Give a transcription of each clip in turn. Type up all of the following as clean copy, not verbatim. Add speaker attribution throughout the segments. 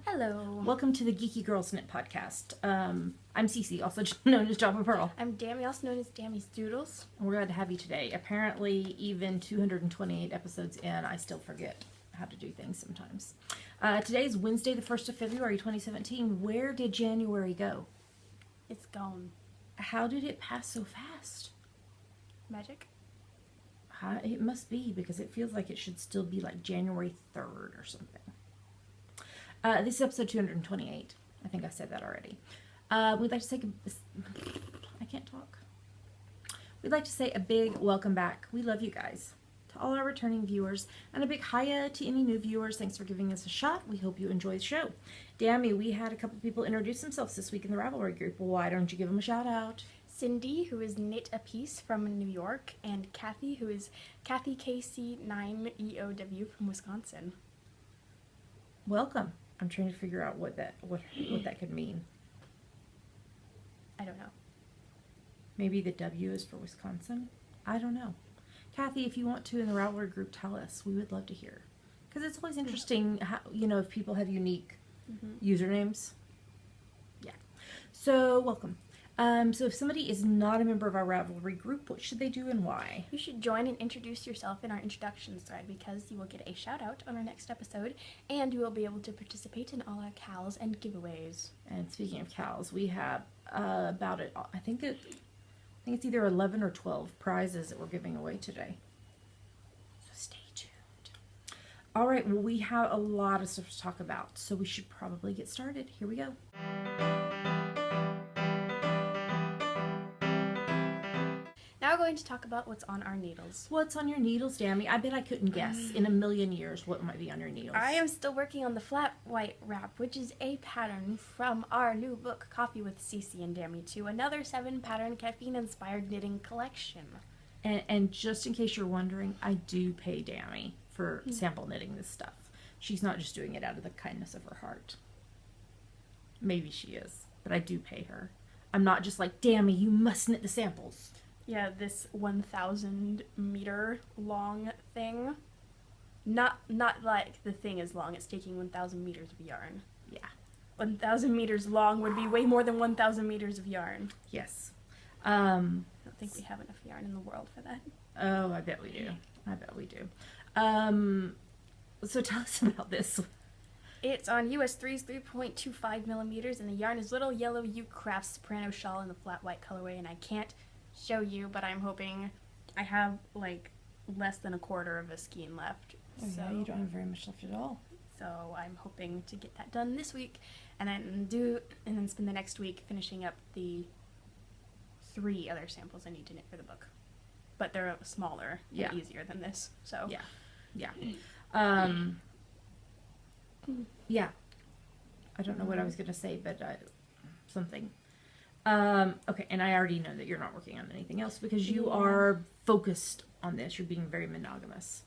Speaker 1: Hello.
Speaker 2: Welcome to the Geeky Girls Knit podcast. I'm Cece, also known as Java Pearl.
Speaker 1: I'm Dammy, also known as Dammy's Doodles.
Speaker 2: We're glad to have you today. Apparently, even 228 episodes in, I still forget how to do things sometimes. Today is Wednesday, the 1st of February, 2017. Where did January go?
Speaker 1: It's gone.
Speaker 2: How did it pass so fast?
Speaker 1: Magic?
Speaker 2: It must be, because it feels like it should still be like January 3rd or something. This is episode 228. I think I said that already. We'd like to take I can't talk. We'd like to say a big welcome back. We love you guys. To all our returning viewers, and a big hiya to any new viewers. Thanks for giving us a shot. We hope you enjoy the show. Dammy, we had a couple people introduce themselves this week in the Ravelry group. Well, why don't you give them a shout out?
Speaker 1: Cindy, who is Knit a Piece from New York, and Kathy, who is Kathy KC9EOW from Wisconsin.
Speaker 2: Welcome. I'm trying to figure out what that could mean.
Speaker 1: I don't know.
Speaker 2: Maybe the W is for Wisconsin? I don't know. Kathy, if you want to in the Ravelry group, tell us. We would love to hear. Because it's always interesting how, if people have unique usernames. Yeah. So, welcome. So if somebody is not a member of our Ravelry group, what should they do and why?
Speaker 1: You should join and introduce yourself in our introductions thread, because you will get a shout out on our next episode, and you will be able to participate in all our KALs and giveaways.
Speaker 2: And speaking of KALs, we have about it. I think it's either 11 or 12 prizes that we're giving away today. So stay tuned. All right, well, we have a lot of stuff to talk about, so we should probably get started. Here we go.
Speaker 1: Now we're going to talk about what's on our needles.
Speaker 2: What's on your needles, Dammy? I bet I couldn't guess in a million years what might be on your needles.
Speaker 1: I am still working on the flat white wrap, which is a pattern from our new book, Coffee with Cece and Dammy 2, another 7-pattern caffeine-inspired knitting collection.
Speaker 2: And just in case you're wondering, I do pay Dammy for sample knitting this stuff. She's not just doing it out of the kindness of her heart. Maybe she is, but I do pay her. I'm not just like, Dammy, you must knit the samples.
Speaker 1: Yeah, this 1,000 meter long thing. Not like the thing is long, it's taking 1,000 meters of yarn.
Speaker 2: Yeah.
Speaker 1: 1,000 meters long would be way more than 1,000 meters of yarn.
Speaker 2: Yes.
Speaker 1: I don't think we have enough yarn in the world for that.
Speaker 2: Oh, I bet we do. I bet we do. So tell us about this.
Speaker 1: It's on US 3's 3.25 millimeters, and the yarn is Little Yellow U Crafts Soprano Shawl in the flat white colorway, and I can't show you, but I'm hoping I have like less than a quarter of a skein left.
Speaker 2: Oh, so yeah, you don't have very much left at all.
Speaker 1: So I'm hoping to get that done this week, and then spend the next week finishing up the 3 other samples I need to knit for the book. But they're smaller and easier than this. So
Speaker 2: yeah. Yeah. I don't know what I was gonna say, but something. Okay, and I already know that you're not working on anything else because you are focused on this. You're being very monogamous.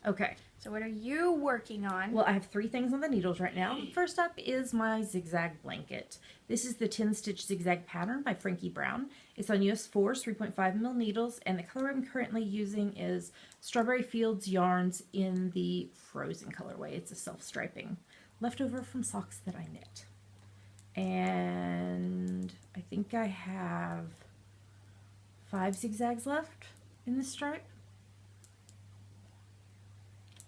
Speaker 2: Okay.
Speaker 1: So what are you working on?
Speaker 2: Well, I have 3 things on the needles right now. First up is my zigzag blanket. This is the 10-stitch zigzag pattern by Frankie Brown. It's on US 4's 3.5 mil needles, and the color I'm currently using is Strawberry Fields Yarns in the Frozen colorway. It's a self-striping, leftover from socks that I knit. And I think I have 5 zigzags left in this stripe.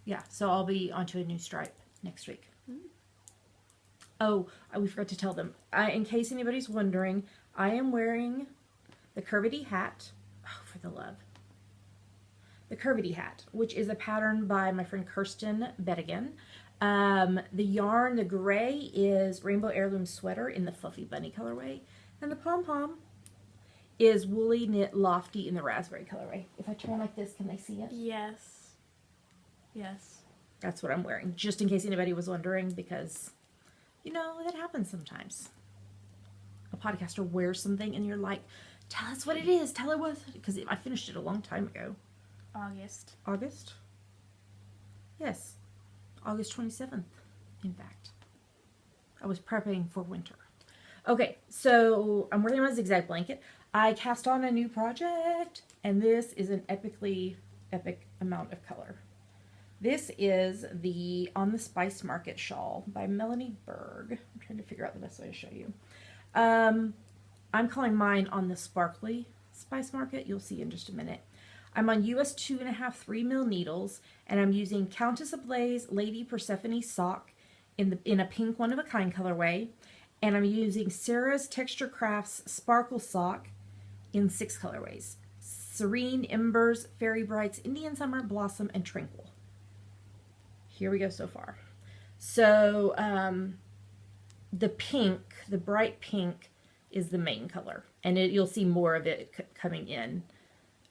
Speaker 2: Yeah, so I'll be onto a new stripe next week. Oh, we forgot to tell them. In case anybody's wondering, I am wearing the Curvity hat. Oh, for the love. The Curvity hat, which is a pattern by my friend Kirsten Bettigan. The yarn, the gray, is Rainbow Heirloom Sweater in the Fluffy Bunny colorway. And the pom-pom is Woolly Knit Lofty in the Raspberry colorway. If I turn like this, can they see it?
Speaker 1: Yes. Yes.
Speaker 2: That's what I'm wearing, just in case anybody was wondering, because, that happens sometimes. A podcaster wears something and you're like, tell us what it is, tell her what, because I finished it a long time ago.
Speaker 1: August?
Speaker 2: Yes. August 27th, in fact. I was prepping for winter. Okay, so I'm working on a zigzag blanket. I cast on a new project, and this is an epic amount of color. This is the On the Spice Market shawl by Melanie Berg. I'm trying to figure out the best way to show you. I'm calling mine On the Sparkly Spice Market. You'll see in just a minute. I'm on US 2.5 3mm needles, and I'm using Countess Ablaze Lady Persephone sock in a pink one of a kind colorway, and I'm using Sarah's Texture Crafts Sparkle sock in 6 colorways: Serene, Embers, Fairy Brights, Indian Summer, Blossom, and Tranquil. Here we go so far. So the pink, the bright pink, is the main color, and you'll see more of it coming in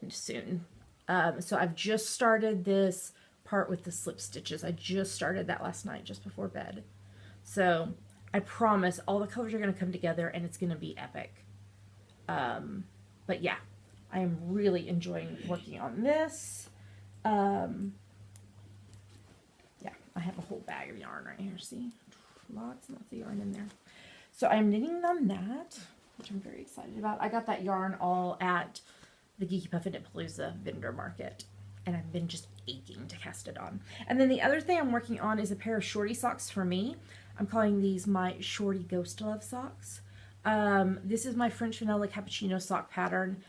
Speaker 2: soon. So I've just started this part with the slip stitches. I just started that last night just before bed. So I promise all the colors are going to come together and it's going to be epic. But yeah, I am really enjoying working on this. Yeah, I have a whole bag of yarn right here. See, lots and lots of yarn in there. So I'm knitting on that, which I'm very excited about. I got that yarn all at the Geeky Puff and Palooza vendor market, and I've been just aching to cast it on. And then the other thing I'm working on is a pair of shorty socks for me. I'm calling these my Shorty Ghost Love socks. This is my French Vanilla Cappuccino sock pattern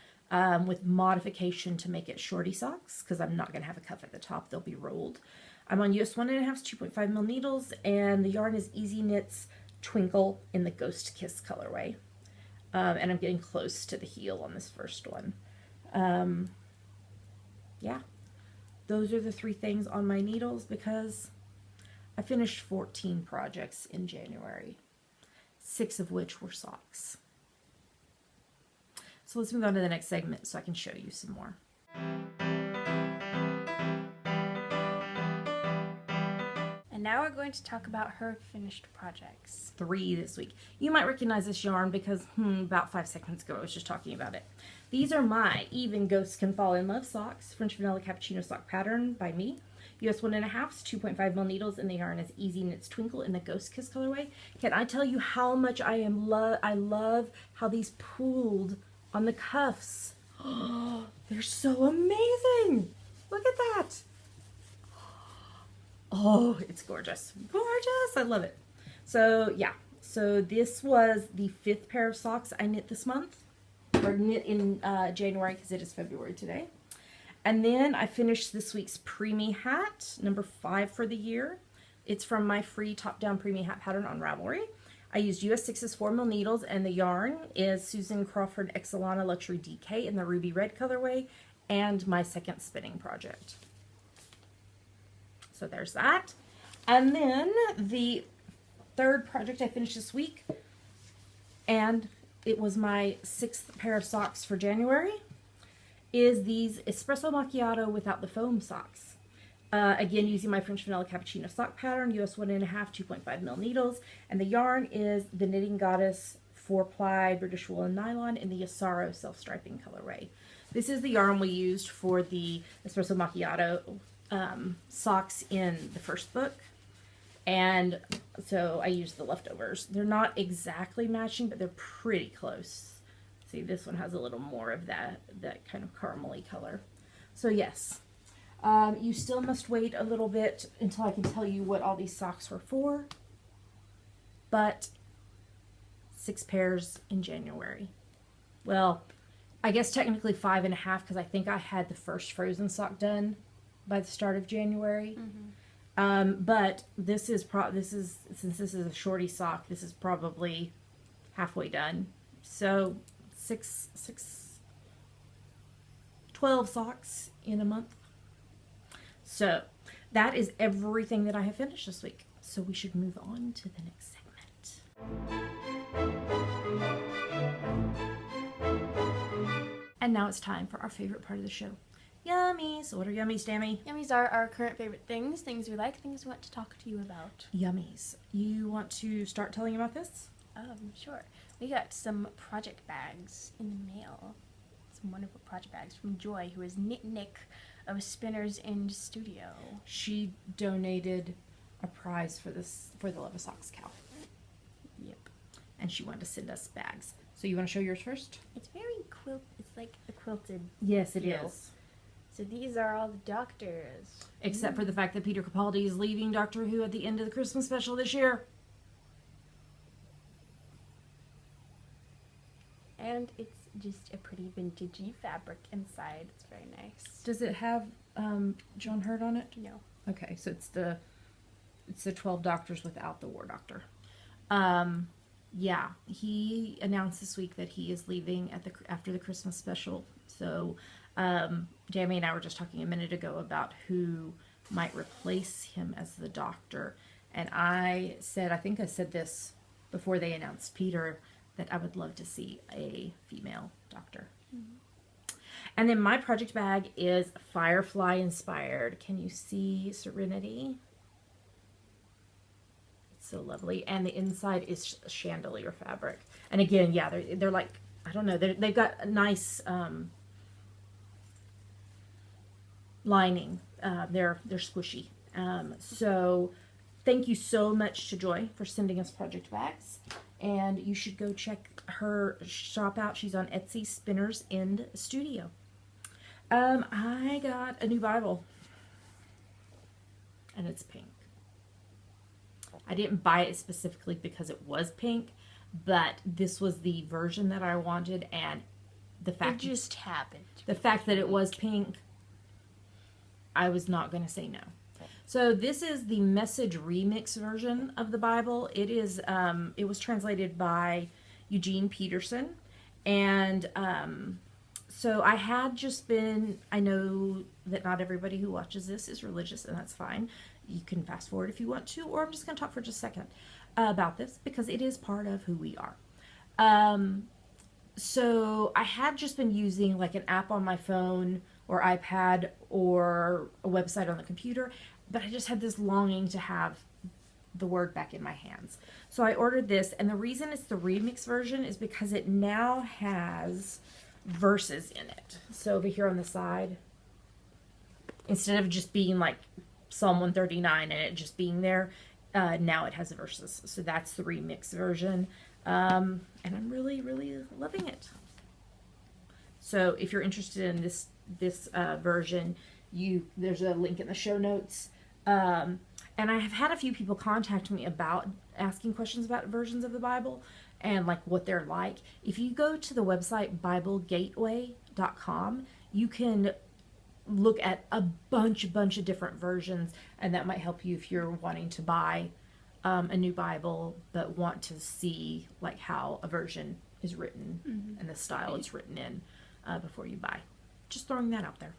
Speaker 2: with modification to make it shorty socks, because I'm not going to have a cuff at the top. They'll be rolled. I'm on US 1.5 2.5mm needles, and the yarn is Easy Knits Twinkle in the Ghost Kiss colorway. And I'm getting close to the heel on this first one. Yeah, those are the 3 things on my needles, because I finished 14 projects in January, 6 of which were socks. So let's move on to the next segment so I can show you some more.
Speaker 1: And now we're going to talk about her finished projects.
Speaker 2: 3 this week. You might recognize this yarn because about 5 seconds ago I was just talking about it. These are my Even Ghosts Can Fall in Love socks, French Vanilla Cappuccino sock pattern by me. US 1.5 2.5mm needles, and the yarn is Easy Knits Twinkle in the Ghost Kiss colorway. Can I tell you how much I love how these pooled on the cuffs. Oh, they're so amazing. Look at that. Oh, it's gorgeous. Gorgeous. I love it. So yeah, so this was the 5th pair of socks I knit this month, or knit in January, because it is February today. And then I finished this week's preemie hat, number 5 for the year. It's from my free top-down preemie hat pattern on Ravelry. I used US 6's 4mm needles, and the yarn is Susan Crawford Excelana Luxury DK in the ruby red colorway, and my second spinning project. So there's that. And then the 3rd project I finished this week, and it was my 6th pair of socks for January, is these Espresso Macchiato without the foam socks. Again, using my French Vanilla Cappuccino sock pattern, US 1.5 2.5mm needles, and the yarn is the Knitting Goddess 4-ply British wool and nylon in the Yasaro self-striping colorway. This is the yarn we used for the Espresso Macchiato socks in the first book, and so I used the leftovers. They're not exactly matching, but they're pretty close. See, this one has a little more of that kind of caramely color. So yes, you still must wait a little bit until I can tell you what all these socks were for, but 6 pairs in January. Well, I guess technically 5.5, because I think I had the first frozen sock done by the start of January. But this is since this is a shorty sock, this is probably halfway done. So 12 socks in a month. So that is everything that I have finished this week. So we should move on to the next segment. And now it's time for our favorite part of the show. Yummies. What are yummies, Tammy?
Speaker 1: Yummies are our current favorite things, things we like, things we want to talk to you about.
Speaker 2: Yummies. You want to start telling about this?
Speaker 1: Sure. We got some project bags in the mail. Some wonderful project bags from Joy, who is Knit Nick of Spinners in Studio.
Speaker 2: She donated a prize for the Love of Socks KAL.
Speaker 1: Yep.
Speaker 2: And she wanted to send us bags. So you want to show yours first?
Speaker 1: It's very it's like a quilted.
Speaker 2: Yes, it
Speaker 1: feel.
Speaker 2: is.
Speaker 1: So these are all the doctors.
Speaker 2: Except for the fact that Peter Capaldi is leaving Doctor Who at the end of the Christmas special this year.
Speaker 1: And it's just a pretty vintagey fabric inside. It's very nice.
Speaker 2: Does it have John Hurt on it?
Speaker 1: No.
Speaker 2: Okay, so it's the 12 Doctors without the War Doctor. Yeah, he announced this week that he is leaving after the Christmas special. So, Jamie and I were just talking a minute ago about who might replace him as the Doctor. And I think I said this before they announced Peter, that I would love to see a female Doctor. Mm-hmm. And then my project bag is Firefly inspired. Can you see Serenity? So lovely. And the inside is chandelier fabric. And again, yeah, they're like, I don't know, they've got a nice lining. They're squishy. So thank you so much to Joy for sending us project bags. And you should go check her shop out. She's on Etsy, Spinner's End Studio. I got a new Bible. And it's pink. I didn't buy it specifically because it was pink, but this was the version that I wanted, and the fact
Speaker 1: it just happened.
Speaker 2: The fact that it was pink, I was not going to say no. So this is the Message Remix version of the Bible. It is it was translated by Eugene Peterson, and so I had just been, I know that not everybody who watches this is religious, and that's fine. You can fast forward if you want to, or I'm just going to talk for just a second about this because it is part of who we are. So I had just been using like an app on my phone or iPad or a website on the computer, but I just had this longing to have the word back in my hands. So I ordered this, and the reason it's the remix version is because it now has verses in it. So over here on the side, instead of just being like Psalm 139 and it just being there, now it has verses. So that's the remix version. And I'm really, really loving it. So if you're interested in this version, there's a link in the show notes. And I have had a few people contact me about asking questions about versions of the Bible and like what they're like. If you go to the website BibleGateway.com, you can look at a bunch of different versions, and that might help you if you're wanting to buy a new Bible but want to see like how a version is written and the style it's written in before you buy. Just throwing that out there.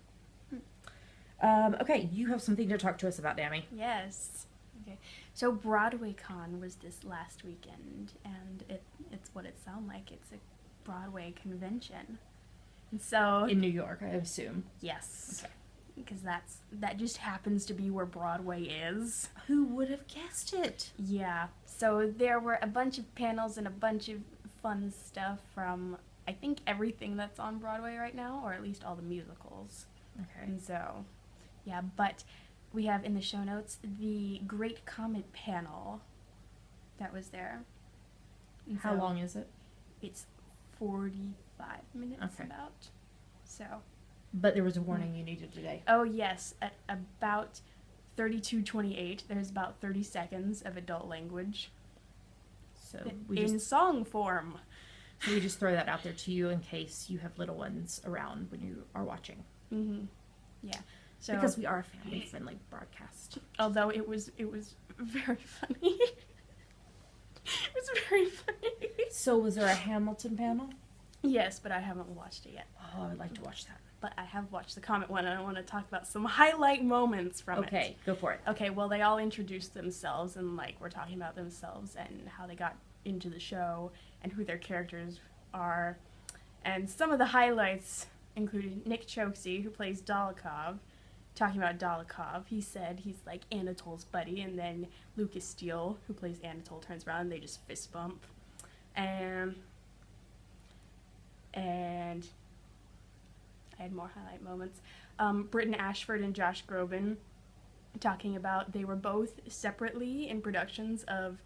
Speaker 2: Okay, you have something to talk to us about, Dammy.
Speaker 1: Yes. Okay. So Broadway Con was this last weekend, and it's what it sounds like. It's a Broadway convention. And so
Speaker 2: in New York, I assume.
Speaker 1: Yes.
Speaker 2: Okay.
Speaker 1: Because that just happens to be where Broadway is.
Speaker 2: Who would have guessed it?
Speaker 1: Yeah. So there were a bunch of panels and a bunch of fun stuff from, I think, everything that's on Broadway right now, or at least all the musicals.
Speaker 2: Okay.
Speaker 1: And so, yeah, but we have in the show notes the Great Comet panel that was there. And
Speaker 2: How long is it?
Speaker 1: It's 45 minutes about. So.
Speaker 2: But there was a warning you needed today.
Speaker 1: Oh, yes. At about 32:28, there's about 30 seconds of adult language.
Speaker 2: So
Speaker 1: in song form.
Speaker 2: So we just throw that out there to you in case you have little ones around when you are watching.
Speaker 1: Mm-hmm. Yeah. So,
Speaker 2: because we are a family-friendly broadcast.
Speaker 1: Although it was very funny. It was very funny.
Speaker 2: So was there a Hamilton panel?
Speaker 1: Yes, but I haven't watched it yet.
Speaker 2: Oh, I would like to watch that.
Speaker 1: But I have watched the Comet one, and I want to talk about some highlight moments from it.
Speaker 2: Okay, go for it.
Speaker 1: Okay, well, they all introduced themselves, and, like, we're talking about themselves and how they got into the show and who their characters are. And some of the highlights included Nick Chokesy, who plays Dolokhov. Talking about Dolokhov, he said he's, like, Anatole's buddy, and then Lucas Steele, who plays Anatole, turns around, and they just fist bump. And I had more highlight moments. Britton Ashford and Josh Groban talking about they were both separately in productions of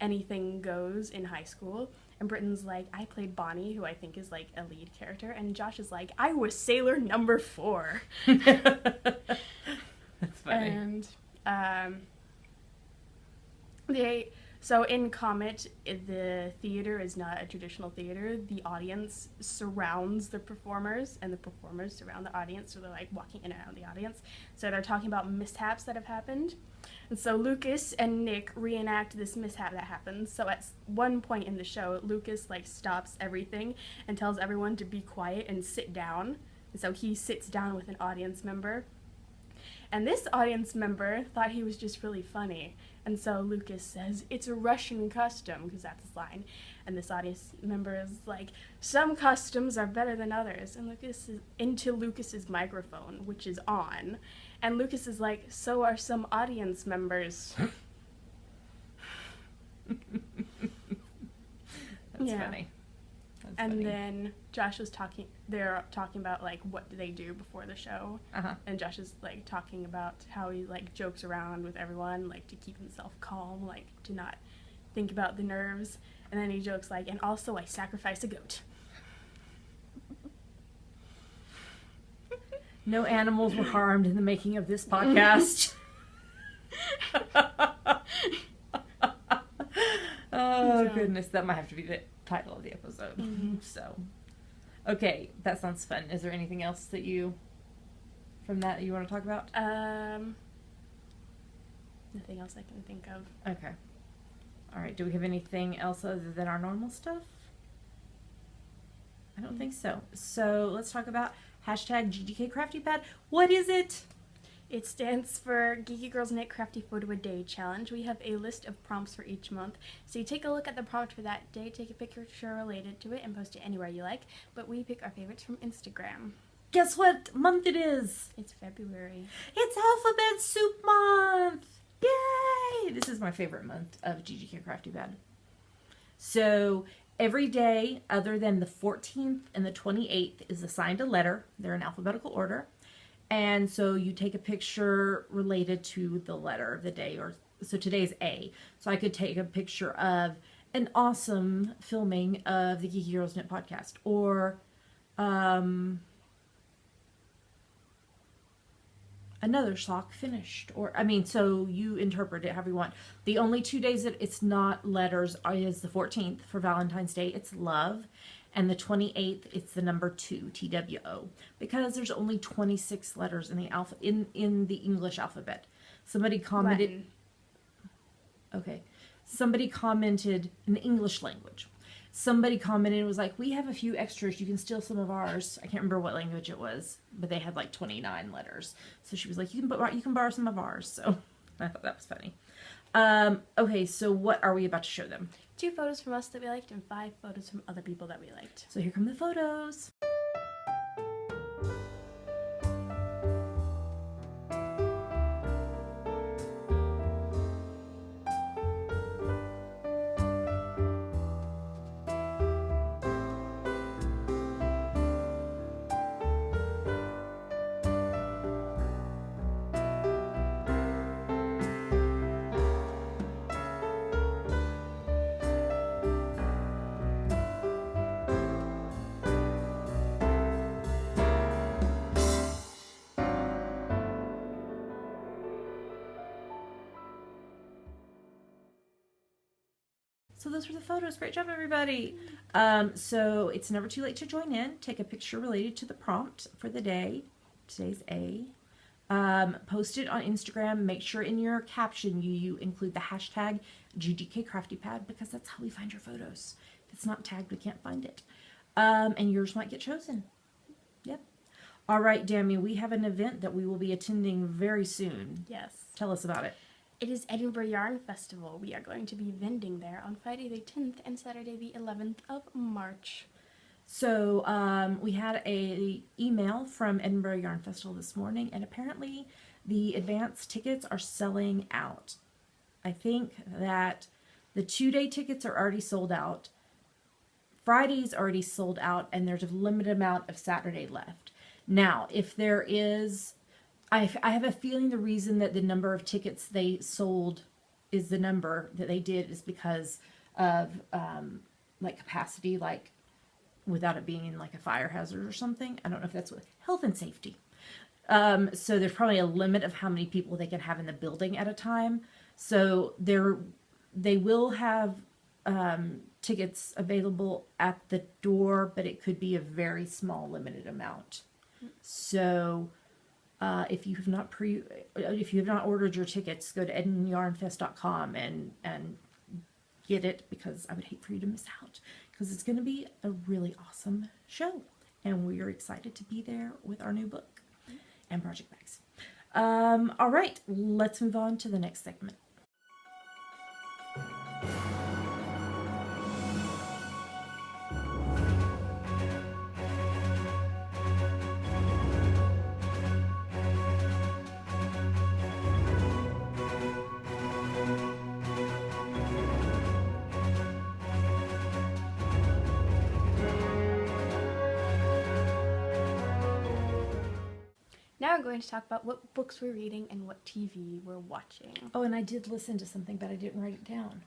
Speaker 1: Anything Goes in high school, And Britton's like, I played Bonnie, who I think is like a lead character. And Josh is like, I was sailor number 4.
Speaker 2: That's funny.
Speaker 1: And so in Comet, the theater is not a traditional theater. The audience surrounds the performers, and the performers surround the audience, so they're like walking in and out of the audience. So they're talking about mishaps that have happened. And so Lucas and Nick reenact this mishap that happens. So at one point in the show, Lucas like stops everything and tells everyone to be quiet and sit down. And so he sits down with an audience member. And this audience member thought he was just really funny. And so Lucas says, it's a Russian custom, because that's his line. And this audience member is like, some customs are better than others. And Lucas is into Lucas's microphone, which is on. And Lucas is like, so are some audience members.
Speaker 2: That's funny. That's
Speaker 1: and
Speaker 2: funny.
Speaker 1: then Josh was they're talking about like what do they do before the show. And Josh is like talking about how he like jokes around with everyone, like to keep himself calm, like to not think about the nerves. And then he jokes like, and also I sacrifice a goat.
Speaker 2: No animals were harmed in the making of this podcast. Oh, goodness. That might have to be the title of the episode.
Speaker 1: Mm-hmm.
Speaker 2: So, okay. That sounds fun. Is there anything else that from that you want to talk about?
Speaker 1: Nothing else I can think of.
Speaker 2: Okay. All right. Do we have anything else other than our normal stuff? I don't think so. So, let's talk about hashtag GGK Crafty Pad. What is it?
Speaker 1: It stands for Geeky Girls Knit Crafty Photo a Day Challenge. We have a list of prompts for each month. So you take a look at the prompt for that day, take a picture related to it, and post it anywhere you like. But we pick our favorites from Instagram.
Speaker 2: Guess what month it is?
Speaker 1: It's February.
Speaker 2: It's Alphabet Soup Month! Yay! This is my favorite month of GGK Crafty Pad. So every day other than the 14th and the 28th is assigned a letter. They're in alphabetical order. And so you take a picture related to the letter of the day. So today's A. So I could take a picture of an awesome filming of the Geeky Girls Knit podcast. Or another sock finished. So you interpret it however you want. The only 2 days that it's not letters is the 14th for Valentine's Day. It's love. And the 28th, it's the number 2, TWO, because there's only 26 letters in the in the English alphabet. Somebody commented.
Speaker 1: Latin.
Speaker 2: Okay, somebody commented in the English language. Somebody commented and was like, "We have a few extras. You can steal some of ours." I can't remember what language it was, but they had like 29 letters. So she was like, "You can borrow some of ours." So I thought that was funny. Okay, so what are we about to show them?
Speaker 1: 2 photos from us that we liked and 5 photos from other people that we liked.
Speaker 2: So here come the photos. So those were the photos. Great job, everybody. So it's never too late to join in. Take a picture related to the prompt for the day. Today's A. Post it on Instagram. Make sure in your caption you include the hashtag GGK Crafty Pad, because that's how we find your photos. If it's not tagged, we can't find it. And yours might get chosen. Yep. All right, Dami, we have an event that we will be attending very soon.
Speaker 1: Yes.
Speaker 2: Tell us about it.
Speaker 1: It is Edinburgh Yarn Festival. We are going to be vending there on Friday the 10th and Saturday the 11th of March.
Speaker 2: So we had a email from Edinburgh Yarn Festival this morning, and apparently the advance tickets are selling out. I think that the 2-day tickets are already sold out. Friday's already sold out, and there's a limited amount of Saturday left. Now, if there is... I have a feeling the reason that the number of tickets they sold is the number that they did is because of like capacity, like without it being in like a fire hazard or something. I don't know if that's what health and safety. So there's probably a limit of how many people they can have in the building at a time. So they will have tickets available at the door, but it could be a very small limited amount. So if you have not ordered your tickets, go to edenyarnfest.com and get it, because I would hate for you to miss out, because it's going to be a really awesome show, and we are excited to be there with our new book and project bags. All right, let's move on to the next segment.
Speaker 1: Now we're going to talk about what books we're reading and what TV we're watching.
Speaker 2: Oh, and I did listen to something, but I didn't write it down.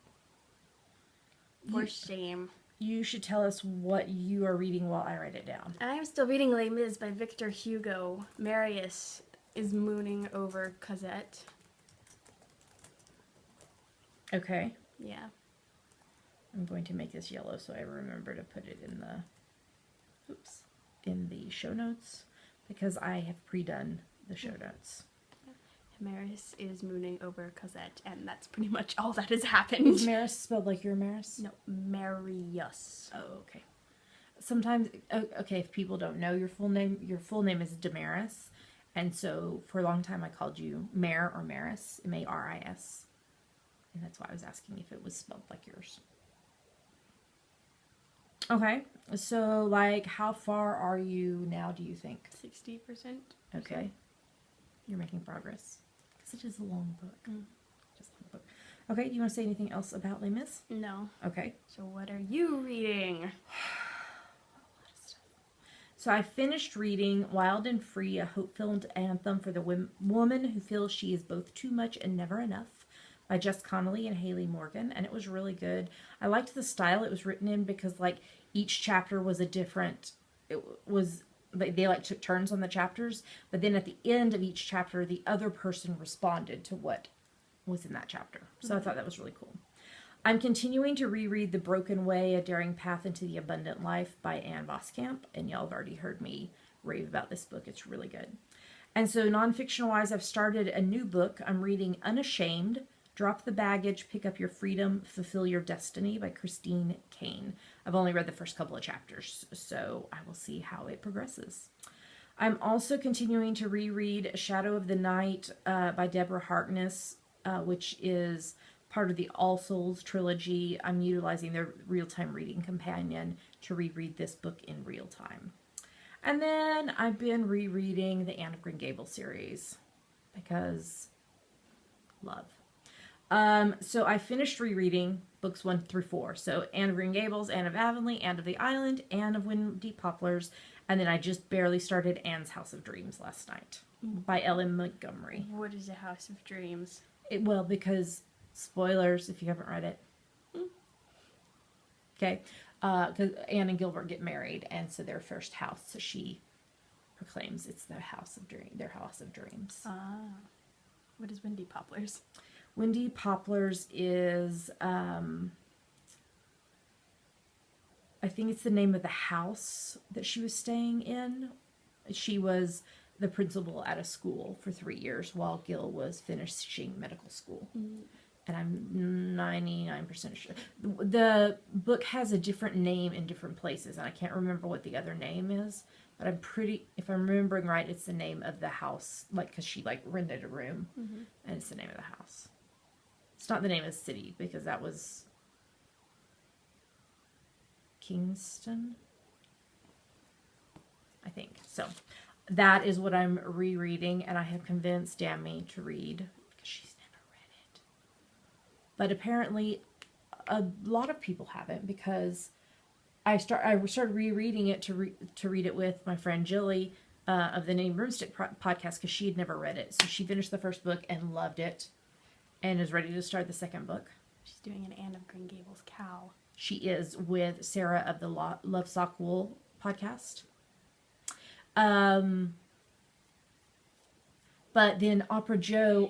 Speaker 1: For shame.
Speaker 2: You should tell us what you are reading while I write it down.
Speaker 1: I'm still reading Les Mis by Victor Hugo. Marius is mooning over Cosette.
Speaker 2: Okay.
Speaker 1: Yeah.
Speaker 2: I'm going to make this yellow so I remember to put it in the show notes, because I have pre-done the show notes.
Speaker 1: Marius is mooning over Cosette, and that's pretty much all that has happened.
Speaker 2: Is Maris spelled like your Maris?
Speaker 1: No, Marius.
Speaker 2: Oh, okay. Sometimes, okay, if people don't know your full name is Damaris, and so for a long time I called you Mare or Maris, Maris, and that's why I was asking if it was spelled like yours. Okay, so like how far are you now, do you think?
Speaker 1: 60%.
Speaker 2: Okay. You're making progress. Because it is a long book. Just a long book. Okay, do you want to say anything else about Les Mis?
Speaker 1: No.
Speaker 2: Okay.
Speaker 1: So what are you reading?
Speaker 2: A lot of stuff. So I finished reading Wild and Free, a hope-filled anthem for the woman who feels she is both too much and never enough, by Jess Connolly and Haley Morgan, and it was really good. I liked the style it was written in, because like each chapter was a different, they like took turns on the chapters, but then at the end of each chapter the other person responded to what was in that chapter. So I thought that was really cool. I'm continuing to reread The Broken Way, A Daring Path into the Abundant Life by Anne Voskamp, and y'all have already heard me rave about this book. It's really good. And so nonfiction wise, I've started a new book. I'm reading Unashamed, Drop the Baggage, Pick Up Your Freedom, Fulfill Your Destiny by Christine Kane. I've only read the first couple of chapters, so I will see how it progresses. I'm also continuing to reread Shadow of the Night by Deborah Harkness, which is part of the All Souls trilogy. I'm utilizing their real-time reading companion to reread this book in real time. And then I've been rereading the Anne of Green Gables series, because love. So I finished rereading books 1 through 4. So Anne of Green Gables, Anne of Avonlea, Anne of the Island, Anne of Windy Poplars, and then I just barely started Anne's House of Dreams last night by Ellen Montgomery.
Speaker 1: What is a House of Dreams?
Speaker 2: Well, because spoilers if you haven't read it. Okay, because Anne and Gilbert get married, and so their first house, so she proclaims it's their house of dreams.
Speaker 1: Ah, what is Windy Poplars?
Speaker 2: Windy Poplars is, I think it's the name of the house that she was staying in. She was the principal at a school for 3 years while Gil was finishing medical school. And I'm 99% sure. The book has a different name in different places, and I can't remember what the other name is, but I'm pretty, if I'm remembering right, it's the name of the house, like, because she, like, rented a room, and it's the name of the house. It's not the name of the city, because that was Kingston, I think. So that is what I'm rereading, and I have convinced Dammy to read, because she's never read it. But apparently a lot of people haven't, because I started rereading it to read it with my friend Jilly of the Name Broomstick podcast, because she had never read it. So she finished the first book and loved it, and is ready to start the second book.
Speaker 1: She's doing an Anne of Green Gables KAL.
Speaker 2: she is with Sarah of the Love Sock Wool podcast. But then Opera Joe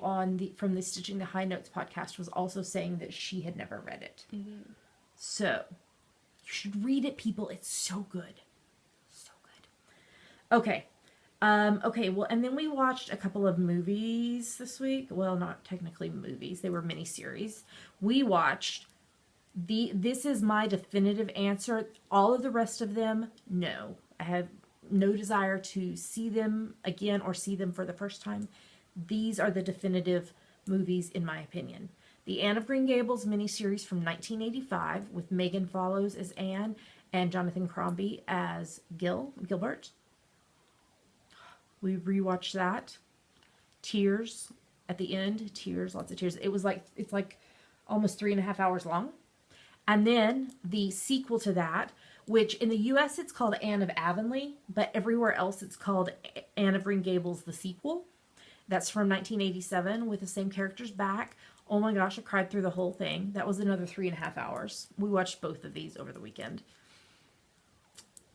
Speaker 2: from the Stitching the High Notes podcast was also saying that she had never read it. Mm-hmm. So you should read it, people. It's so good. So good. Okay. Okay, well, and then we watched a couple of movies this week. Well, not technically movies. They were miniseries. We watched this is my definitive answer. All of the rest of them, no. I have no desire to see them again or see them for the first time. These are the definitive movies, in my opinion. The Anne of Green Gables miniseries from 1985 with Megan Follows as Anne and Jonathan Crombie as Gilbert. We rewatched that. Tears at the end. Tears, lots of tears. It's like almost 3.5 hours long. And then the sequel to that, which in the US it's called Anne of Avonlea, but everywhere else it's called Anne of Green Gables, the sequel. That's from 1987 with the same characters back. Oh my gosh, I cried through the whole thing. That was another 3.5 hours. We watched both of these over the weekend.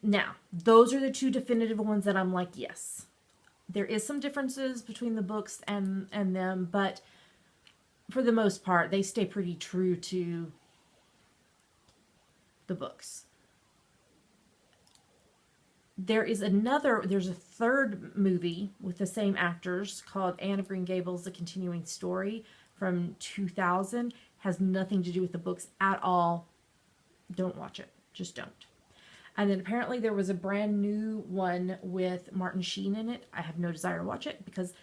Speaker 2: Now, those are the two definitive ones that I'm like, yes. There is some differences between the books and them, but for the most part, they stay pretty true to the books. There's a third movie with the same actors called Anne of Green Gables, The Continuing Story from 2000. Has nothing to do with the books at all. Don't watch it. Just don't. And then apparently there was a brand new one with Martin Sheen in it. I have no desire to watch it because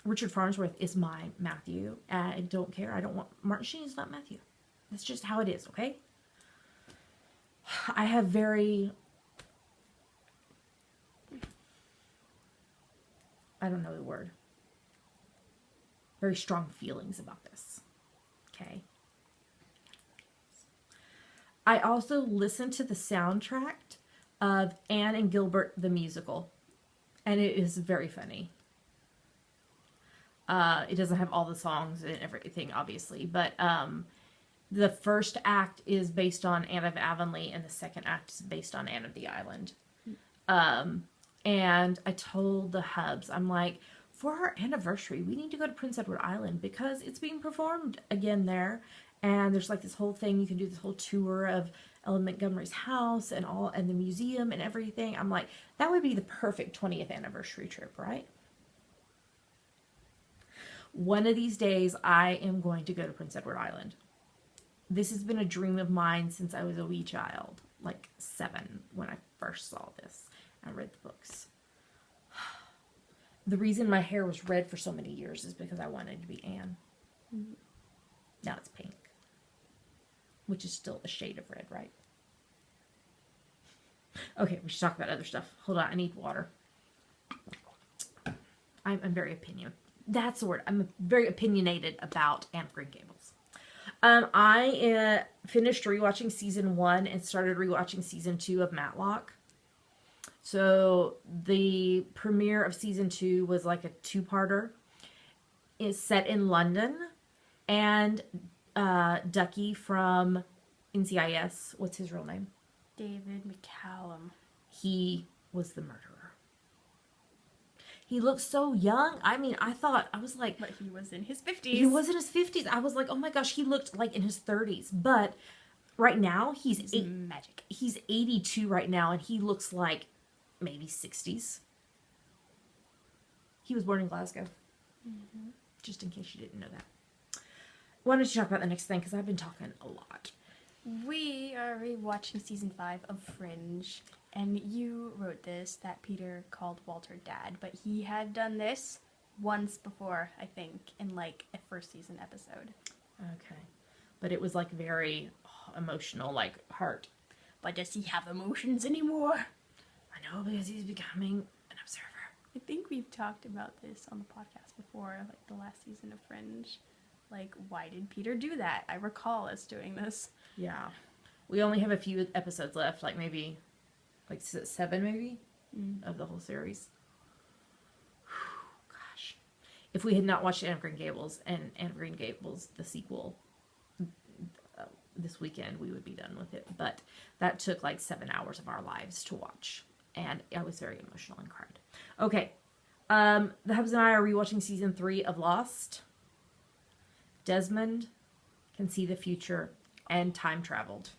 Speaker 2: Richard Farnsworth is my Matthew. I don't care. I don't want... Martin Sheen is not Matthew. That's just how it is, okay? I have very... I don't know the word. Very strong feelings about this. Okay? I also listened to the soundtrack of Anne and Gilbert the musical, and it is very funny. It doesn't have all the songs and everything, obviously, but the first act is based on Anne of Avonlea, and the second act is based on Anne of the Island. And I told the hubs, I'm like, for our anniversary, we need to go to Prince Edward Island because it's being performed again there. And there's like this whole thing, you can do this whole tour of Ellen Montgomery's house and the museum and everything. I'm like, that would be the perfect 20th anniversary trip, right? One of these days, I am going to go to Prince Edward Island. This has been a dream of mine since I was a wee child, like 7 when I first saw this. I read the books. The reason my hair was red for so many years is because I wanted to be Anne. Mm-hmm. Now it's pink. Which is still a shade of red, right? Okay, we should talk about other stuff. Hold on, I need water. I'm very That's the word. I'm very opinionated about Anne of Green Gables. I finished rewatching season 1 and started rewatching season 2 of Matlock. So the premiere of season 2 was like a 2-parter. It's set in London, and Ducky from NCIS, what's his real name?
Speaker 1: David McCallum.
Speaker 2: He was the murderer. He looked so young. I mean, I was like...
Speaker 1: But he was in his 50s.
Speaker 2: He was in his 50s. I was like, oh my gosh, he looked like in his 30s. But right now, he's
Speaker 1: magic.
Speaker 2: He's 82 right now, and he looks like maybe 60s. He was born in Glasgow. Mm-hmm. Just in case you didn't know that. Why don't you talk about the next thing? Because I've been talking a lot.
Speaker 1: We are rewatching season 5 of Fringe. And you wrote this, that Peter called Walter Dad. But he had done this once before, I think, in like a first season episode.
Speaker 2: Okay. But it was like very emotional, like heart.
Speaker 1: But does he have emotions anymore?
Speaker 2: I know, because he's becoming an observer.
Speaker 1: I think we've talked about this on the podcast before, like the last season of Fringe. Like, why did Peter do that? I recall us doing this.
Speaker 2: Yeah. We only have a few episodes left, like maybe, like 7 maybe, of the whole series. Whew, gosh. If we had not watched Anne of Green Gables and Anne of Green Gables, the sequel, this weekend we would be done with it. But that took like 7 hours of our lives to watch. And I was very emotional and cried. Okay. The hubs and I are rewatching season 3 of Lost. Desmond can see the future and time traveled.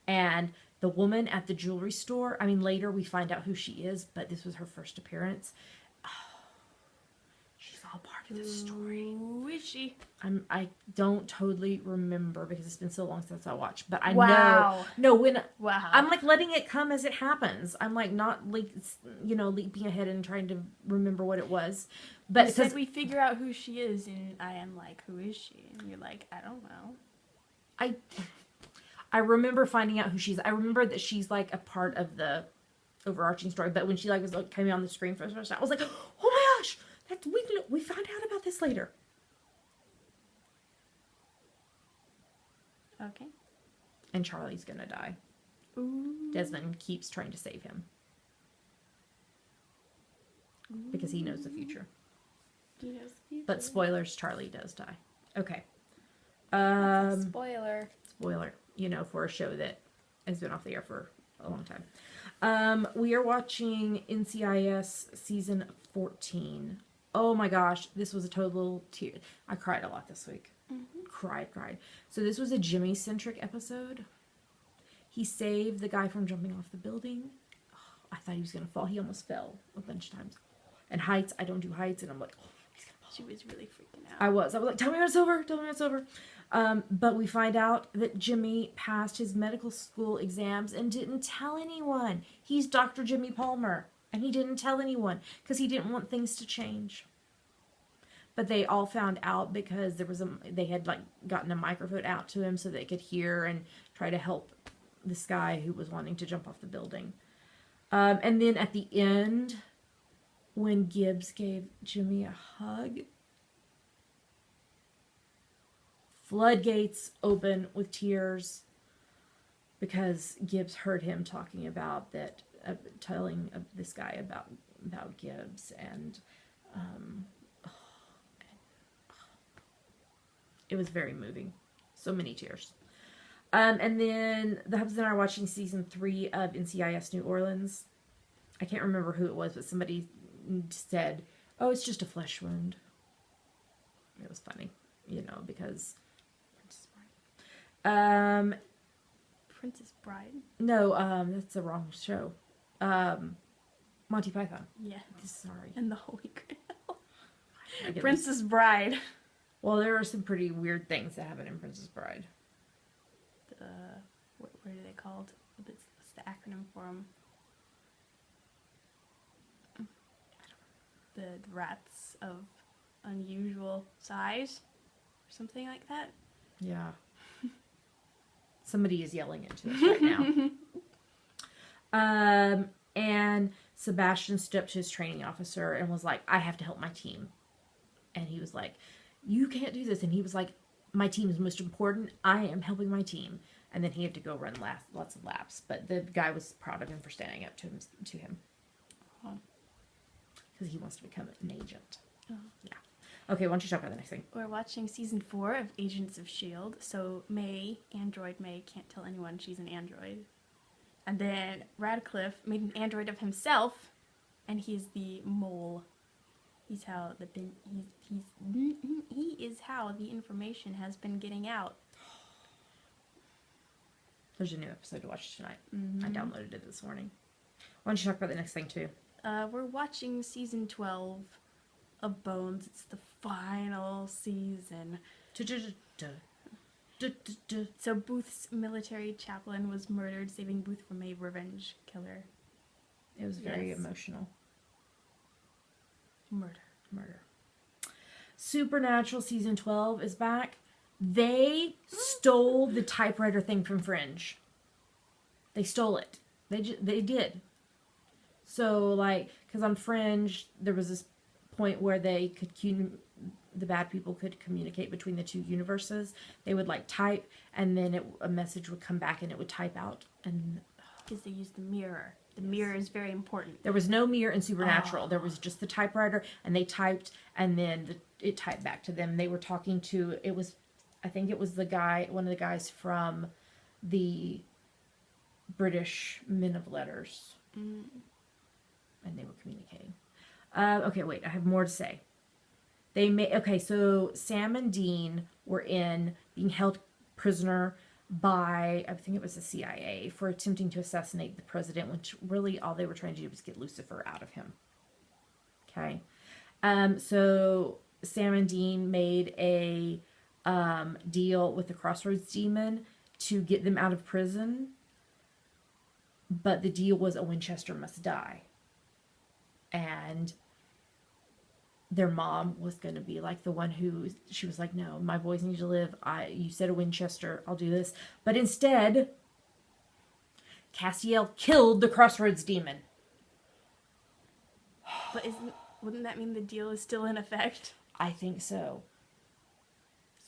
Speaker 2: And the woman at the jewelry store, I mean, later we find out who she is, but this was her first appearance. She's all part of the story.
Speaker 1: Who is she?
Speaker 2: I don't totally remember because it's been so long since I watched, but I
Speaker 1: Wow.
Speaker 2: know. No, when
Speaker 1: Wow.
Speaker 2: I'm like letting it come as it happens. I'm like not like leaping ahead and trying to remember what it was. But
Speaker 1: you said we figure out who she is, and I am like, who is she? And you're like, I don't know.
Speaker 2: I remember finding out who she's. I remember that she's like a part of the overarching story. But when she like was like coming on the screen for the first time, I was like, oh my gosh, we found out about this later.
Speaker 1: Okay.
Speaker 2: And Charlie's gonna die.
Speaker 1: Ooh.
Speaker 2: Desmond keeps trying to save him because he knows the future.
Speaker 1: He knows the future.
Speaker 2: But spoilers, Charlie does die. Okay.
Speaker 1: That's a spoiler.
Speaker 2: Spoiler, for a show that has been off the air for a long time. We are watching NCIS season 14. Oh my gosh, this was a total tear. I cried a lot this week.
Speaker 1: Mm-hmm.
Speaker 2: Cried. So this was a Jimmy-centric episode. He saved the guy from jumping off the building. Oh, I thought he was going to fall. He almost fell a bunch of times. And heights, I don't do heights, and I'm like, oh, he's going to fall.
Speaker 1: She was really freaking out.
Speaker 2: I was like, tell me when it's over. Tell me when it's over. But we find out that Jimmy passed his medical school exams and didn't tell anyone. He's Dr. Jimmy Palmer. And he didn't tell anyone because he didn't want things to change. But they all found out because they had like gotten a microphone out to him so they could hear and try to help this guy who was wanting to jump off the building. And then at the end, when Gibbs gave Jimmy a hug, floodgates open with tears because Gibbs heard him talking about that, telling this guy about Gibbs, and it was very moving. So many tears. And then the hubs and I are watching season 3 of NCIS New Orleans. I can't remember who it was, but somebody said, "Oh, it's just a flesh wound." It was funny, because
Speaker 1: Princess Bride?
Speaker 2: No, that's the wrong show. Monty Python.
Speaker 1: Yeah.
Speaker 2: Sorry.
Speaker 1: And the Holy Grail.
Speaker 2: I
Speaker 1: Princess Bride.
Speaker 2: Well, there are some pretty weird things that happen in Princess Bride.
Speaker 1: What are they called? What's the acronym for them? The rats of unusual size? Or something like that?
Speaker 2: Yeah. Somebody is yelling into us right now. And Sebastian stood up to his training officer and was like, "I have to help my team." And he was like, "You can't do this." And he was like, "My team is most important. I am helping my team." And then he had to go run lots of laps. But the guy was proud of him for standing up to him. Because he wants to become an agent.
Speaker 1: Oh.
Speaker 2: Yeah. Okay, why don't you talk about the next thing?
Speaker 1: We're watching season 4 of Agents of S.H.I.E.L.D. So Android May, can't tell anyone she's an android. And then Radcliffe made an android of himself, and he's the mole. He's how he is how the information has been getting out.
Speaker 2: There's a new episode to watch tonight.
Speaker 1: Mm-hmm.
Speaker 2: I downloaded it this morning. Why don't you talk about the next thing too?
Speaker 1: We're watching season 12 of Bones. It's the final season. So Booth's military chaplain was murdered, saving Booth from a revenge killer.
Speaker 2: It was very emotional. Murder. Supernatural season 12 is back. They stole the typewriter thing from Fringe. They stole it. They did. So, like, because on Fringe, there was this point where they could the bad people could communicate between the two universes. They would like type, and then a message would come back, and it would type out. And
Speaker 1: because they used the mirror. The mirror is very important.
Speaker 2: There was no mirror in Supernatural. There was just the typewriter, and they typed, and then it typed back to them. They were talking to, it was I think it was one of the guys from the British Men of Letters.
Speaker 1: Mm.
Speaker 2: And they were communicating. Okay, wait, I have more to say. So Sam and Dean were being held prisoner by, I think it was the CIA, for attempting to assassinate the president, which really all they were trying to do was get Lucifer out of him. Okay. So Sam and Dean made a deal with the Crossroads demon to get them out of prison, but the deal was a Winchester must die. And their mom was going to be like the one she was like, no, my boys need to live. You said a Winchester, I'll do this. But instead, Castiel killed the Crossroads demon.
Speaker 1: But wouldn't that mean the deal is still in effect?
Speaker 2: I think so.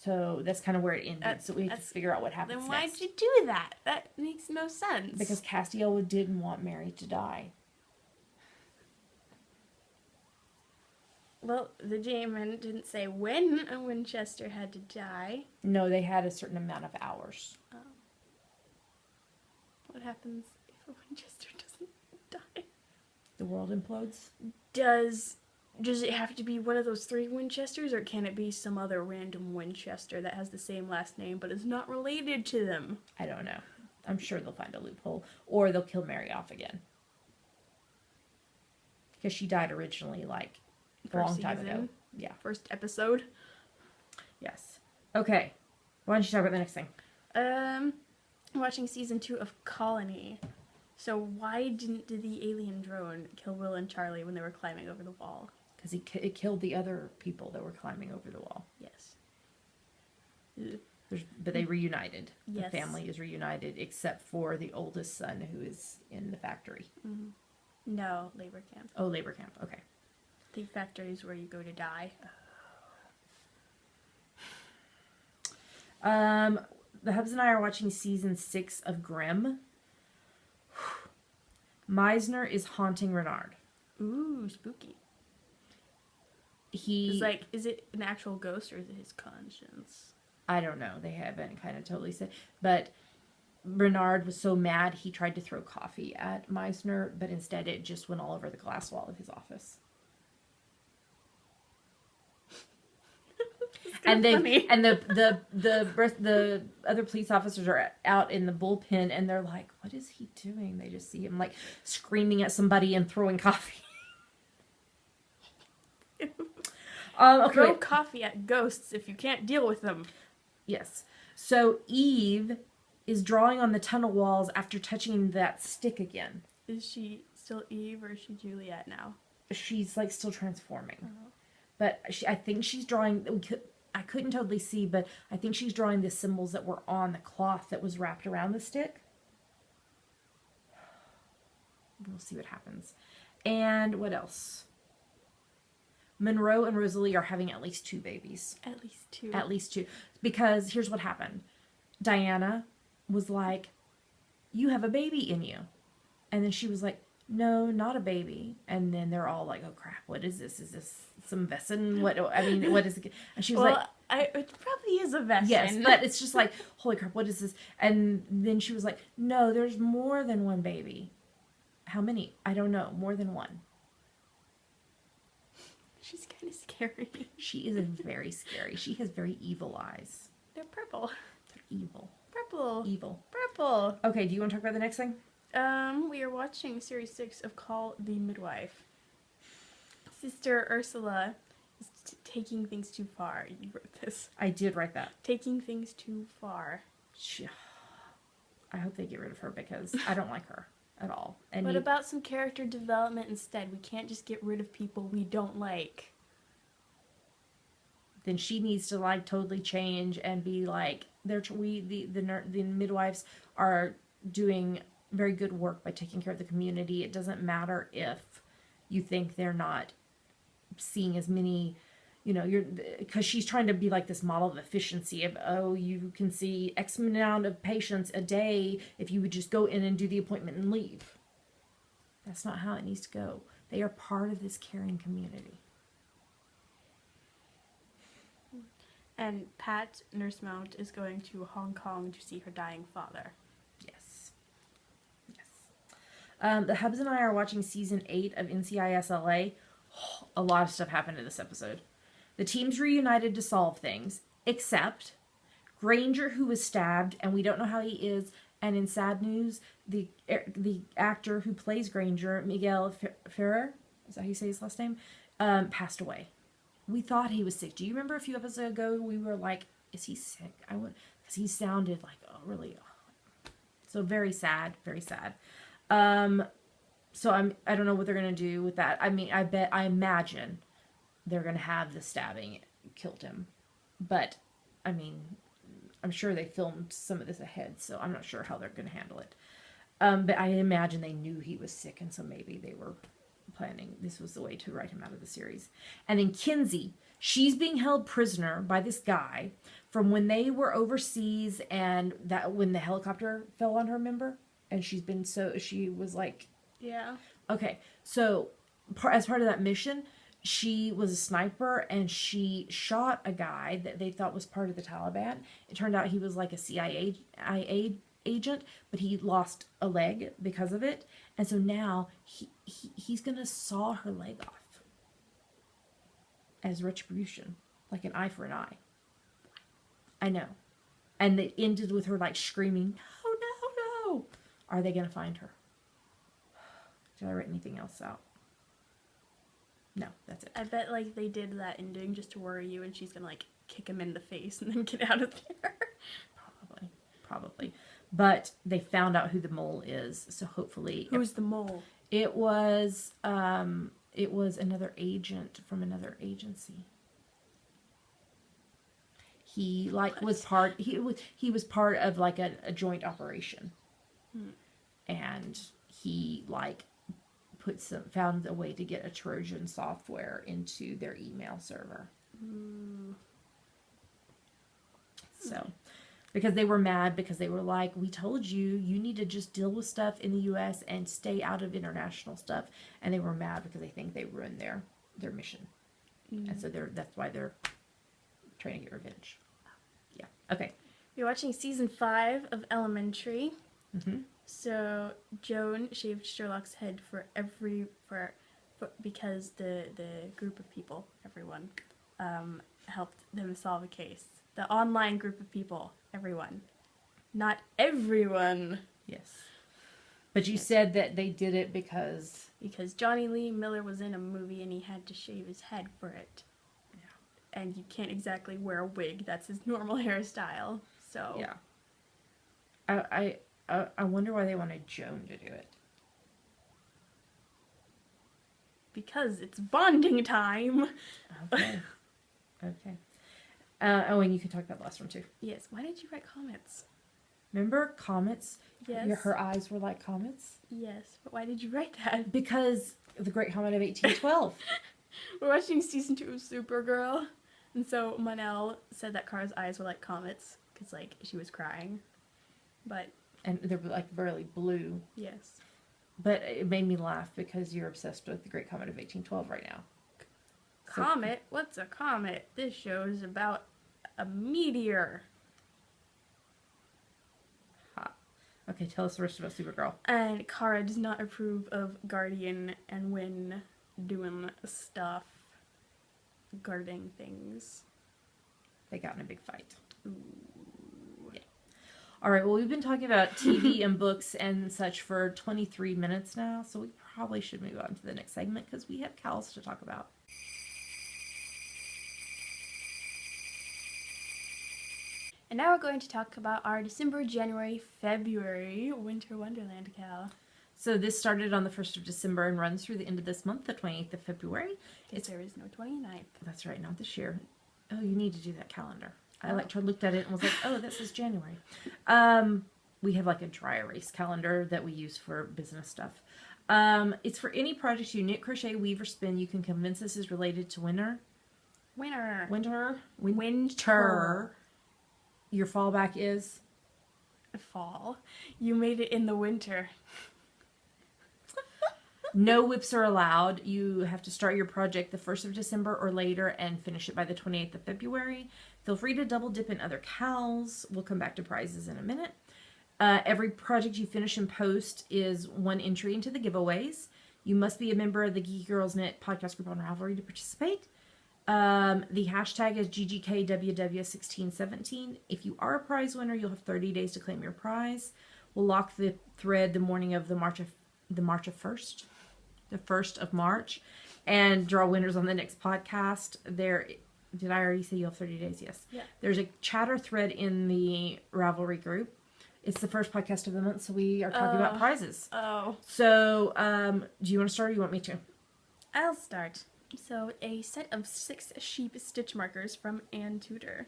Speaker 2: So that's kind of where it ended. So we have to figure out what happens
Speaker 1: next. Then why'd
Speaker 2: next.
Speaker 1: you do that? That makes no sense.
Speaker 2: Because Castiel didn't want Mary to die.
Speaker 1: Well, the demon didn't say when a Winchester had to die.
Speaker 2: No, they had a certain amount of hours.
Speaker 1: Oh. What happens if a Winchester doesn't die?
Speaker 2: The world implodes?
Speaker 1: Does it have to be one of those 3 Winchesters, or can it be some other random Winchester that has the same last name but is not related to them?
Speaker 2: I don't know. I'm sure they'll find a loophole. Or they'll kill Mary off again. Because she died originally, like, a long time ago. Yeah.
Speaker 1: First episode.
Speaker 2: Yes. Okay. Why don't you talk about the next thing?
Speaker 1: I'm watching season 2 of Colony. So why did the alien drone kill Will and Charlie when they were climbing over the wall?
Speaker 2: Because it killed the other people that were climbing over the wall.
Speaker 1: Yes.
Speaker 2: But they reunited.
Speaker 1: Yes.
Speaker 2: The family is reunited, except for the oldest son who is in the factory.
Speaker 1: Mm-hmm. No, labor camp.
Speaker 2: Oh, labor camp. Okay.
Speaker 1: I think factory is where you go to die.
Speaker 2: The hubs and I are watching season 6 of Grimm. Meisner is haunting Renard.
Speaker 1: Ooh, spooky. Is it an actual ghost or is it his conscience?
Speaker 2: I don't know. They haven't kind of totally said. But Renard was so mad he tried to throw coffee at Meisner, but instead it just went all over the glass wall of his office. And the other police officers are out in the bullpen and they're like, what is he doing? They just see him like screaming at somebody and throwing coffee. Okay.
Speaker 1: Throw coffee at ghosts if you can't deal with them.
Speaker 2: Yes. So Eve is drawing on the tunnel walls after touching that stick again.
Speaker 1: Is she still Eve or is she Juliet now?
Speaker 2: She's like still transforming.
Speaker 1: Uh-huh.
Speaker 2: But I think she's drawing... I couldn't totally see, but I think she's drawing the symbols that were on the cloth that was wrapped around the stick. We'll see what happens. And what else? Monroe and Rosalie are having at least 2 babies.
Speaker 1: At least 2.
Speaker 2: At least 2. Because here's what happened. Diana was like, you have a baby in you. And then she was like, no, not a baby. And then they're all like, oh crap, what is this? Is this some Vesson? What is it? And she was
Speaker 1: it probably is a Vesson.
Speaker 2: Yes, but it's just like, holy crap, what is this? And then she was like, no, there's more than one baby. How many? I don't know. More than one.
Speaker 1: She's kind of scary.
Speaker 2: She is very scary. She has very evil eyes.
Speaker 1: They're purple.
Speaker 2: They're evil.
Speaker 1: Purple.
Speaker 2: Evil.
Speaker 1: Purple.
Speaker 2: Okay, do you want to talk about the next thing?
Speaker 1: We are watching series 6 of KAL the Midwife. Sister Ursula is taking things too far. You wrote this.
Speaker 2: I did write that.
Speaker 1: Taking things too far.
Speaker 2: I hope they get rid of her because I don't like her at all. And
Speaker 1: what about some character development instead? We can't just get rid of people we don't like.
Speaker 2: Then she needs to like totally change and be like, the midwives are doing very good work by taking care of the community. It doesn't matter if you think they're not seeing as many, because she's trying to be like this model of efficiency of, oh, you can see X amount of patients a day if you would just go in and do the appointment and leave. That's not how it needs to go. They are part of this caring community.
Speaker 1: And Pat, Nurse Mount, is going to Hong Kong to see her dying father.
Speaker 2: Yes. Yes. The Hubs and I are watching season 8 of NCIS LA. A lot of stuff happened in this episode. The teams reunited to solve things, except Granger, who was stabbed, and we don't know how he is. And in sad news, the actor who plays Granger, Miguel Ferrer, is that how you say his last name, passed away. We thought he was sick. Do you remember a few episodes ago we were like, is he sick? Because he sounded like, really. So very sad, very sad. So I don't know what they're going to do with that. I mean, I imagine they're going to have the stabbing killed him. But, I mean, I'm sure they filmed some of this ahead, so I'm not sure how they're going to handle it. But I imagine they knew he was sick, and so maybe they were planning this was the way to write him out of the series. And then Kinsey, she's being held prisoner by this guy from when they were overseas, and that when the helicopter fell on her, remember? And she was like,
Speaker 1: yeah.
Speaker 2: Okay, so as part of that mission, she was a sniper and she shot a guy that they thought was part of the Taliban. It turned out he was like a CIA agent, but he lost a leg because of it. And so now he's going to saw her leg off as retribution, like an eye for an eye. I know. And it ended with her like screaming, "No, no, no." Are they going to find her? Did I write anything else out? No, that's it.
Speaker 1: I bet like they did that ending just to worry you, and she's gonna like kick him in the face and then get out of there.
Speaker 2: Probably. But they found out who the mole is, so hopefully.
Speaker 1: Who's the mole?
Speaker 2: It was another agent from another agency. He was part of like a joint operation. And he found a way to get a Trojan software into their email server. So, because they were mad because they were like, we told you need to just deal with stuff in the U.S. and stay out of international stuff. And they were mad because they think they ruined their mission. And so that's why they're trying to get revenge. Yeah. Okay.
Speaker 1: You're watching season 5 of Elementary.
Speaker 2: Mm-hmm.
Speaker 1: So Joan shaved Sherlock's head because the group of people, everyone, helped them solve a case. The online group of people, everyone, not everyone.
Speaker 2: Yes. But you said that they did it because
Speaker 1: Johnny Lee Miller was in a movie and he had to shave his head for it. Yeah. And you can't exactly wear a wig. That's his normal hairstyle. So
Speaker 2: yeah. I wonder why they wanted Joan to do it.
Speaker 1: Because it's bonding time.
Speaker 2: Okay. Okay. And you can talk about the last one too.
Speaker 1: Yes. Why did you write comets?
Speaker 2: Remember comets?
Speaker 1: Yes.
Speaker 2: Her eyes were like comets?
Speaker 1: Yes. But why did you write that?
Speaker 2: Because the Great Comet of 1812.
Speaker 1: We're watching season 2 of Supergirl. And so Manel said that Kara's eyes were like comets. Because, like, she was crying.
Speaker 2: And they're, like, really blue.
Speaker 1: Yes.
Speaker 2: But it made me laugh because you're obsessed with the Great Comet of 1812 right now.
Speaker 1: Comet? What's a comet? This show is about a meteor.
Speaker 2: Ha. Okay, tell us the rest about Supergirl.
Speaker 1: And Kara does not approve of Guardian and Wynn doing stuff. Guarding things.
Speaker 2: They got in a big fight.
Speaker 1: Ooh.
Speaker 2: All right, well, we've been talking about TV and books and such for 23 minutes now, so we probably should move on to the next segment because we have KALs to talk about.
Speaker 1: And now we're going to talk about our December, January, February Winter Wonderland KAL.
Speaker 2: So this started on the 1st of December and runs through the end of this month, the 28th of February.
Speaker 1: There is no 29th.
Speaker 2: That's right, not this year. Oh, you need to do that calendar. I looked at it and was like, oh, this is January. We have like a dry erase calendar that we use for business stuff. It's for any project you knit, crochet, weave, or spin. You can convince this is related to winter. Winter. Your fallback is?
Speaker 1: Fall. You made it in the winter.
Speaker 2: No whips are allowed. You have to start your project the 1st of December or later and finish it by the 28th of February. Feel free to double dip in other KALs. We'll come back to prizes in a minute. Every project you finish and post is one entry into the giveaways. You must be a member of the Geeky Girls Net podcast group on Ravelry to participate. The hashtag is GGKWW1617. If you are a prize winner, you'll have 30 days to claim your prize. We'll lock the thread the morning of the March of 1st, the 1st of March, and draw winners on the next podcast. Did I already say you have 30 days? Yes.
Speaker 1: Yeah.
Speaker 2: There's a chatter thread in the Ravelry group. It's the first podcast of the month, so we are talking about prizes.
Speaker 1: Oh.
Speaker 2: So, do you want to start or do you want me to?
Speaker 1: I'll start. So, a set of 6 sheep stitch markers from Ann Tudor.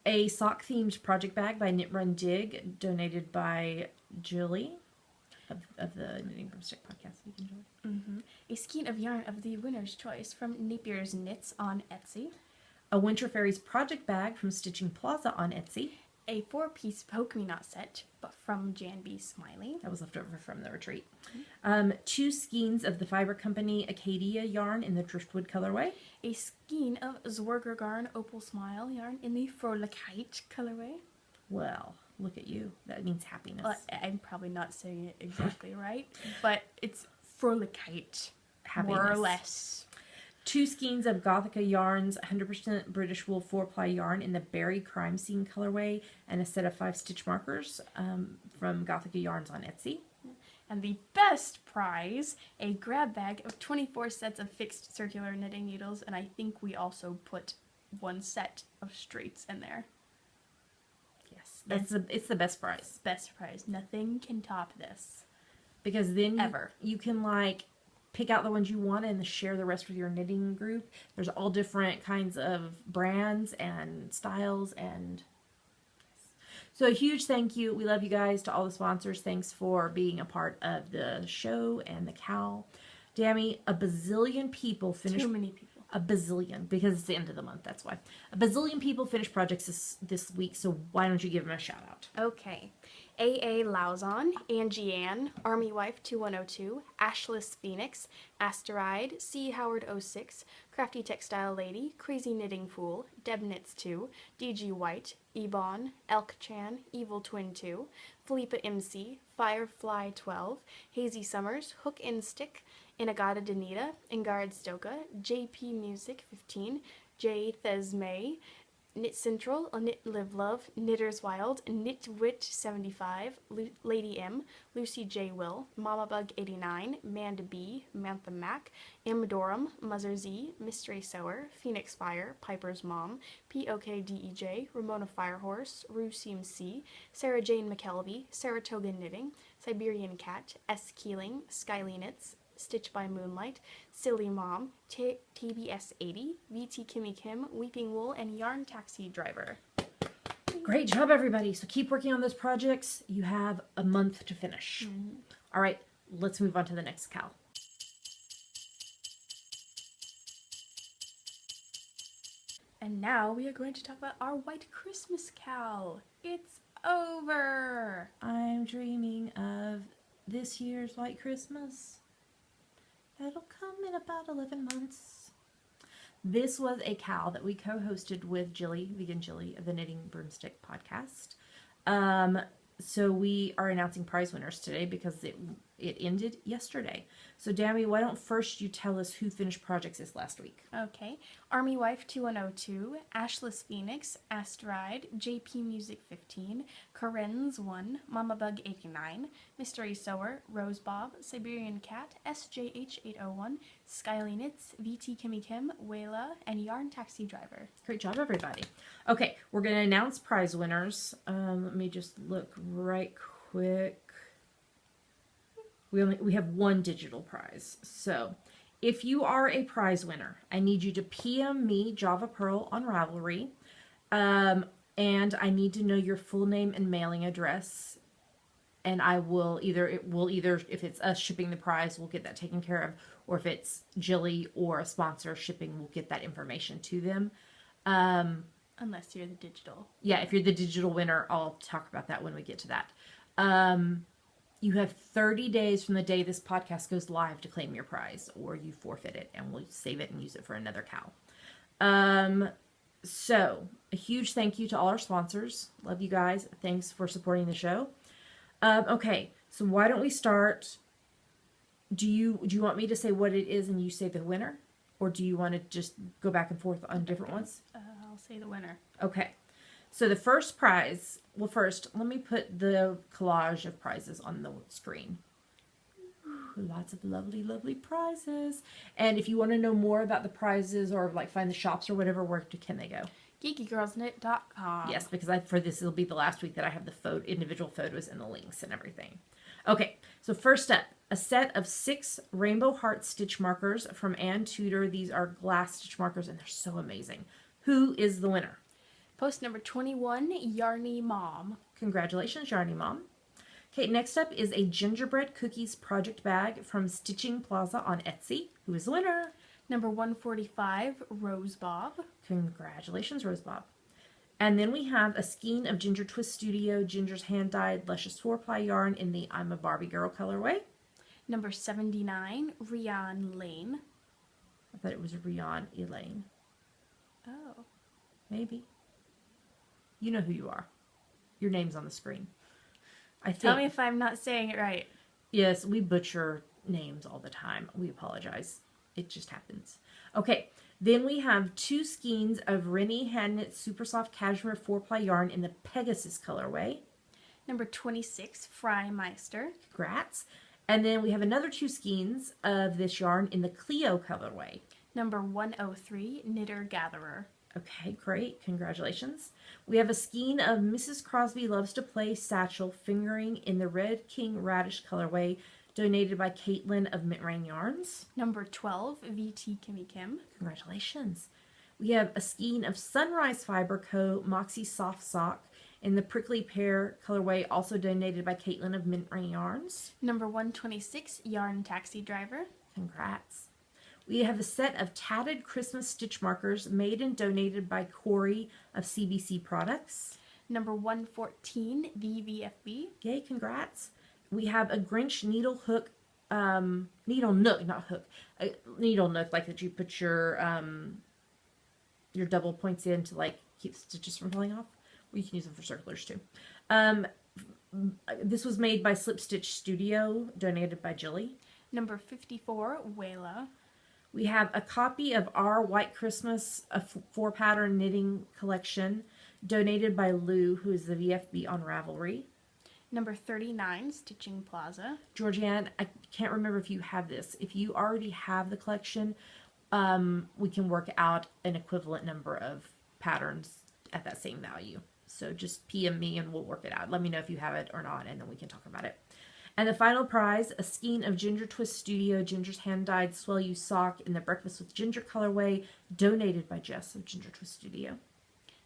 Speaker 2: A sock-themed project bag by Knit Run Dig, donated by Julie of the Knitting Broomstick podcast. You can join.
Speaker 1: A skein of yarn of the winner's choice from Napier's Knits on Etsy.
Speaker 2: A Winter Fairies project bag from Stitching Plaza on Etsy.
Speaker 1: A 4-piece Poke Me Not set from Jan B. Smiley.
Speaker 2: That was left over from the retreat. 2 skeins of the Fiber Company Acadia yarn in the Driftwood colorway.
Speaker 1: A skein of Zwerger Garn Opal Smile yarn in the Fröhlichkeit colorway.
Speaker 2: Well, look at you. That means happiness.
Speaker 1: I'm probably not saying it exactly right, but it's Fröhlichkeit,
Speaker 2: Happiness.
Speaker 1: more or less.
Speaker 2: 2 skeins of Gothica yarns, 100% British wool 4-ply yarn in the Berry Crime Scene colorway, and a set of 5 stitch markers from Gothica yarns on Etsy.
Speaker 1: And the best prize, a grab bag of 24 sets of fixed circular knitting needles, and I think we also put 1 set of straights in there.
Speaker 2: Yes, it's the best prize.
Speaker 1: Best prize. Nothing can top this.
Speaker 2: Because then
Speaker 1: Ever.
Speaker 2: you can pick out the ones you want and share the rest with your knitting group. There's all different kinds of brands and styles, and so a huge thank you. We love you guys, to all the sponsors. Thanks for being a part of the show and the KAL. Dammy, a bazillion people finished.
Speaker 1: Too many people.
Speaker 2: A bazillion, because it's the end of the month, that's why. A bazillion people finished projects this week, so why don't you give them a shout out?
Speaker 1: Okay. A.A. Lauzon, Angie Ann, Army Wife 2102, Ashless Phoenix, Asteride, C. Howard 06, Crafty Textile Lady, Crazy Knitting Fool, Deb Knits 2, D.G. White, Ebon, Elk Chan, Evil Twin 2, Philippa MC, Firefly 12, Hazy Summers, Hook and Stick, Inagata Danita, Ingard Stoka, J.P. Music 15, J. Thesmay, Knit Central, Knit Live Love, Knitters Wild, Knitwit 75, Lady M, Lucy J. Will, Mama Bug 89, Manda B, Mantha Mac, M. Dorum, Muzzer Z, Mystery Sower, Phoenix Fire, Piper's Mom, POKDEJ, Ramona Firehorse, Rue CMC, Sarah Jane McKelvey, Saratoga Knitting, Siberian Cat, S. Keeling, Skyly Knits, Stitch by Moonlight, Silly Mom, TBS 80, VT Kimmy Kim, Weeping Wool, and Yarn Taxi Driver.
Speaker 2: Great job, everybody. So keep working on those projects. You have a month to finish. All right, let's move on to the next KAL.
Speaker 1: And now we are going to talk about our White Christmas KAL. It's over.
Speaker 2: I'm dreaming of this year's White Christmas. That'll come in about 11 months. This was a KAL that we co-hosted with Jilly, Vegan Jilly, of the Knitting Broomstick podcast. So we are announcing prize winners today because it ended yesterday. So Dammy, why don't first you tell us who finished projects this last week?
Speaker 1: Okay. Army Wife 2102, Ashless Phoenix, Astride, JP Music 15, Karen's 1, Mama Bug 89, Mystery Sower, Rose Bob, Siberian Cat, SJH 801, Skyly Knits, VT Kimmy Kim, Wayla, and Yarn Taxi Driver.
Speaker 2: Great job, everybody. Okay, we're going to announce prize winners. Let me just look right quick. We have one digital prize. So if you are a prize winner, I need you to PM me Java Pearl on Ravelry. And I need to know your full name and mailing address. And I will either, if it's us shipping the prize, we'll get that taken care of. Or if it's Jilly or a sponsor shipping, we'll get that information to them.
Speaker 1: Unless you're the digital.
Speaker 2: Yeah, if you're the digital winner, I'll talk about that when we get to that. You have 30 days from the day this podcast goes live to claim your prize, or you forfeit it, and we'll save it and use it for another KAL. So, a huge thank you to all our sponsors. Love you guys. Thanks for supporting the show. Okay, so why don't we start? Do you want me to say what it is and you say the winner? Or do you want to just go back and forth on different ones?
Speaker 1: I'll say the winner.
Speaker 2: Okay. So the first prize, well, first, let me put the collage of prizes on the screen. Lots of lovely, lovely prizes. And if you want to know more about the prizes or like find the shops or whatever, where can they go?
Speaker 1: GeekyGirlsKnit.com.
Speaker 2: Yes, because for this, it'll be the last week that I have the individual photos and the links and everything. Okay, so first up, a set of 6 rainbow heart stitch markers from Ann Tudor. These are glass stitch markers, and they're so amazing. Who is the winner?
Speaker 1: Post number 21, Yarny Mom.
Speaker 2: Congratulations, Yarny Mom. Okay, next up is a gingerbread cookies project bag from Stitching Plaza on Etsy. Who is the winner?
Speaker 1: Number 145, Rose Bob.
Speaker 2: Congratulations, Rose Bob. And then we have a skein of Ginger Twist Studio Ginger's hand-dyed luscious 4-ply yarn in the I'm a Barbie Girl colorway.
Speaker 1: Number 79, Rian Lane.
Speaker 2: I thought it was Rian Elaine.
Speaker 1: Oh.
Speaker 2: Maybe. You know who you are. Your name's on the screen.
Speaker 1: Tell me if I'm not saying it right.
Speaker 2: Yes, we butcher names all the time. We apologize. It just happens. Okay, then we have 2 skeins of Rennie hand knit super soft cashmere 4-ply yarn in the Pegasus colorway.
Speaker 1: Number 26, Frymeister.
Speaker 2: Congrats. And then we have another 2 skeins of this yarn in the Clio colorway.
Speaker 1: Number 103, Knitter Gatherer.
Speaker 2: Okay, great. Congratulations. We have a skein of Mrs. Crosby Loves to Play satchel fingering in the Red King Radish colorway, donated by Caitlin of Mint Rain Yarns.
Speaker 1: Number 12, VT Kimmy Kim.
Speaker 2: Congratulations. We have a skein of Sunrise Fiber Co. Moxie Soft Sock in the Prickly Pear colorway, also donated by Caitlin of Mint Rain Yarns.
Speaker 1: Number 126, Yarn Taxi Driver.
Speaker 2: Congrats. We have a set of tatted Christmas stitch markers made and donated by Corey of CBC Products.
Speaker 1: Number 114, VVFB.
Speaker 2: Yay, congrats. We have a Grinch needle hook, needle nook, not hook, a needle nook, like that you put your double points in to like keep stitches from falling off. Or you can use them for circlers too. This was made by Slip Stitch Studio, donated by Jilly.
Speaker 1: Number 54, Wayla.
Speaker 2: We have a copy of Our White Christmas, a 4-pattern knitting collection, donated by Lou, who is the VFB on Ravelry.
Speaker 1: Number 39, Stitching Plaza.
Speaker 2: Georgianne, I can't remember if you have this. If you already have the collection, we can work out an equivalent number of patterns at that same value. So just PM me and we'll work it out. Let me know if you have it or not, and then we can talk about it. And the final prize, a skein of Ginger Twist Studio Ginger's hand-dyed Swell You sock in the Breakfast with Ginger colorway, donated by Jess of Ginger Twist Studio.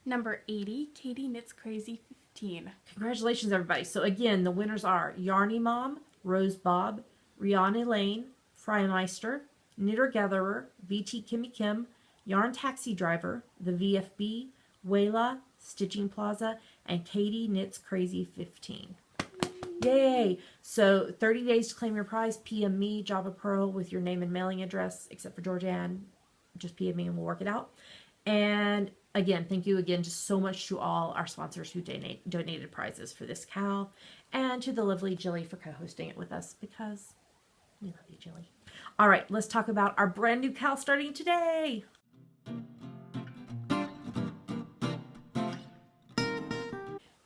Speaker 1: Number 80, Katie Knits Crazy 15.
Speaker 2: Congratulations, everybody. So again, the winners are Yarny Mom, Rose Bob, Rihanna Lane, Frymeister, Knitter Gatherer, VT Kimmy Kim, Yarn Taxi Driver, the VFB, Wayla, Stitching Plaza, and Katie Knits Crazy 15. Yay! So 30 days to claim your prize. PM me, Java Pearl, with your name and mailing address, except for Georgianne. Just PM me and we'll work it out. And again, thank you again just so much to all our sponsors who donated prizes for this KAL, and to the lovely Jilly for co-hosting it with us, because we love you, Jilly. All right, let's talk about our brand new KAL starting today.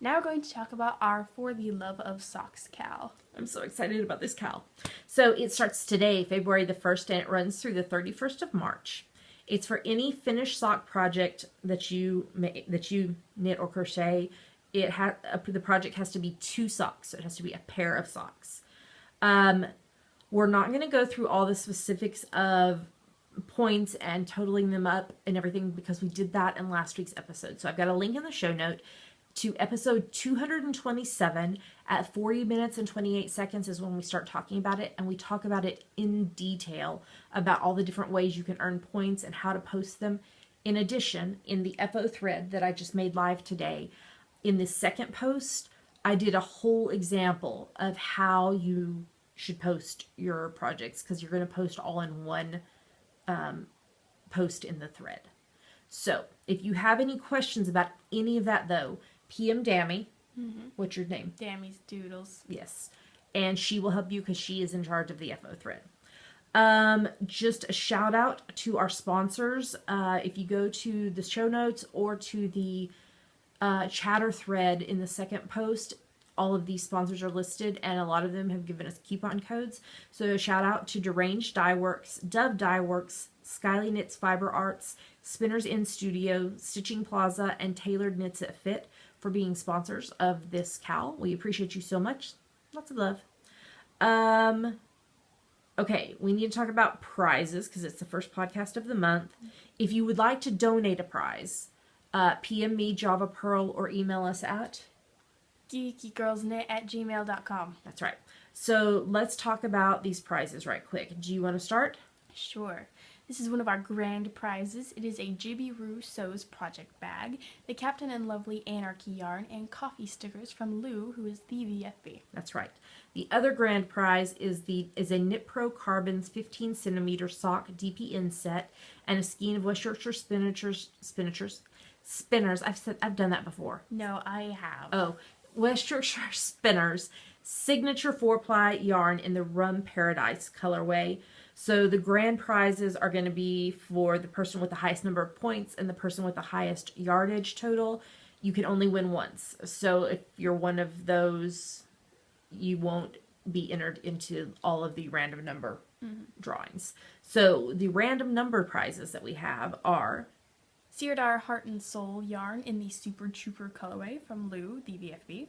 Speaker 1: Now we're going to talk about our For the Love of Socks KAL.
Speaker 2: I'm so excited about this KAL. So it starts today, February the 1st, and it runs through the 31st of March. It's for any finished sock project that you knit or crochet. The project has to be 2 socks, so it has to be a pair of socks. We're not going to go through all the specifics of points and totaling them up and everything, because we did that in last week's episode. So I've got a link in the show note to episode 227 at 40 minutes and 28 seconds is when we start talking about it, and we talk about it in detail about all the different ways you can earn points and how to post them. In addition, in the FO thread that I just made live today, in the second post, I did a whole example of how you should post your projects, because you're going to post all in one post in the thread. So if you have any questions about any of that, though, PM Dammy. What's your name?
Speaker 1: Dammy's Doodles.
Speaker 2: Yes. And she will help you because she is in charge of the FO thread. Just a shout out to our sponsors. If you go to the show notes or to the chatter thread in the second post, all of these sponsors are listed, and a lot of them have given us coupon codes. So shout out to Deranged Dye Works, Dove Dye Works, Skyly Knits Fiber Arts, Spinners in Studio, Stitching Plaza, and Tailored Knits That Fit for being sponsors of this KAL. We appreciate you so much. Lots of love. Okay, we need to talk about prizes because it's the first podcast of the month. If you would like to donate a prize, PM me, Java Pearl, or email us at
Speaker 1: geekygirlsknit@gmail.com.
Speaker 2: That's right. So let's talk about these prizes right quick. Do you want to start?
Speaker 1: Sure. This is one of our grand prizes. It is a Jibby Roo Sews project bag, the Captain and Lovely Anarchy yarn, and coffee stickers from Lou, who is the VFB.
Speaker 2: That's right. The other grand prize is a Knit Pro Carbons 15 centimeter sock DPN set and a skein of West Yorkshire spinners. I've done that before.
Speaker 1: No, I have.
Speaker 2: Oh, West Yorkshire Spinners signature 4-ply yarn in the Rum Paradise colorway. So the grand prizes are going to be for the person with the highest number of points and the person with the highest yardage total. You can only win once. So if you're one of those, you won't be entered into all of the random number drawings. So the random number prizes that we have are
Speaker 1: Seardar Heart and Soul yarn in the Super Trooper colorway from Lou, the VFB.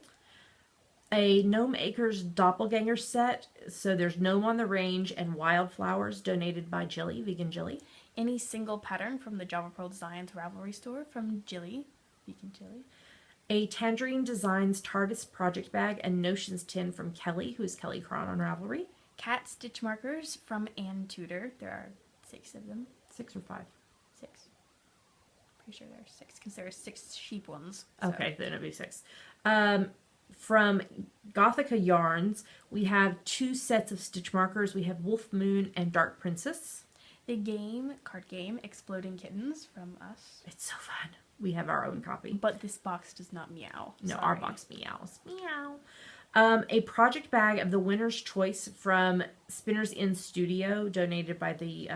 Speaker 2: a Gnome Acres Doppelganger set. So there's Gnome on the Range and Wildflowers donated by Jilly, Vegan Jilly.
Speaker 1: Any single pattern from the Java Pearl Designs Ravelry store from Jilly, Vegan Jilly.
Speaker 2: A Tangerine Designs TARDIS project bag and Notions tin from Kelly, who is Kelly Cron on Ravelry.
Speaker 1: Cat stitch markers from Ann Tudor. There are 6 of them.
Speaker 2: 6 or 5?
Speaker 1: 6. Pretty sure there are 6 because there are 6 sheep ones. So.
Speaker 2: Okay, then it'll be 6. From Gothica Yarns, we have 2 sets of stitch markers. We have Wolf Moon and Dark Princess.
Speaker 1: The card game, Exploding Kittens from us.
Speaker 2: It's so fun. We have our own copy.
Speaker 1: But this box does not meow.
Speaker 2: No,
Speaker 1: Sorry.
Speaker 2: our box meows. Meow. A project bag of the winner's choice from Spinners in Studio, donated by the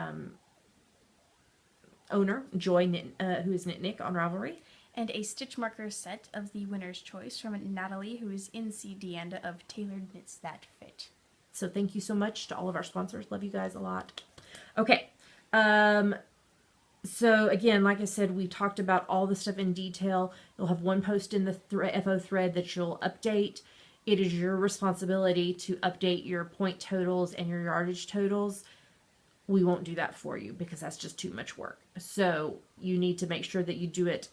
Speaker 2: owner, Joy, who is Knitnik on Ravelry.
Speaker 1: And a stitch marker set of the winner's choice from Natalie, who is in Deanda of Tailored Knits That Fit.
Speaker 2: So thank you so much to all of our sponsors. Love you guys a lot. Okay. So again, like I said, we talked about all the stuff in detail. You'll have one post in the FO thread that you'll update. It is your responsibility to update your point totals and your yardage totals. We won't do that for you because that's just too much work. So you need to make sure that you do it,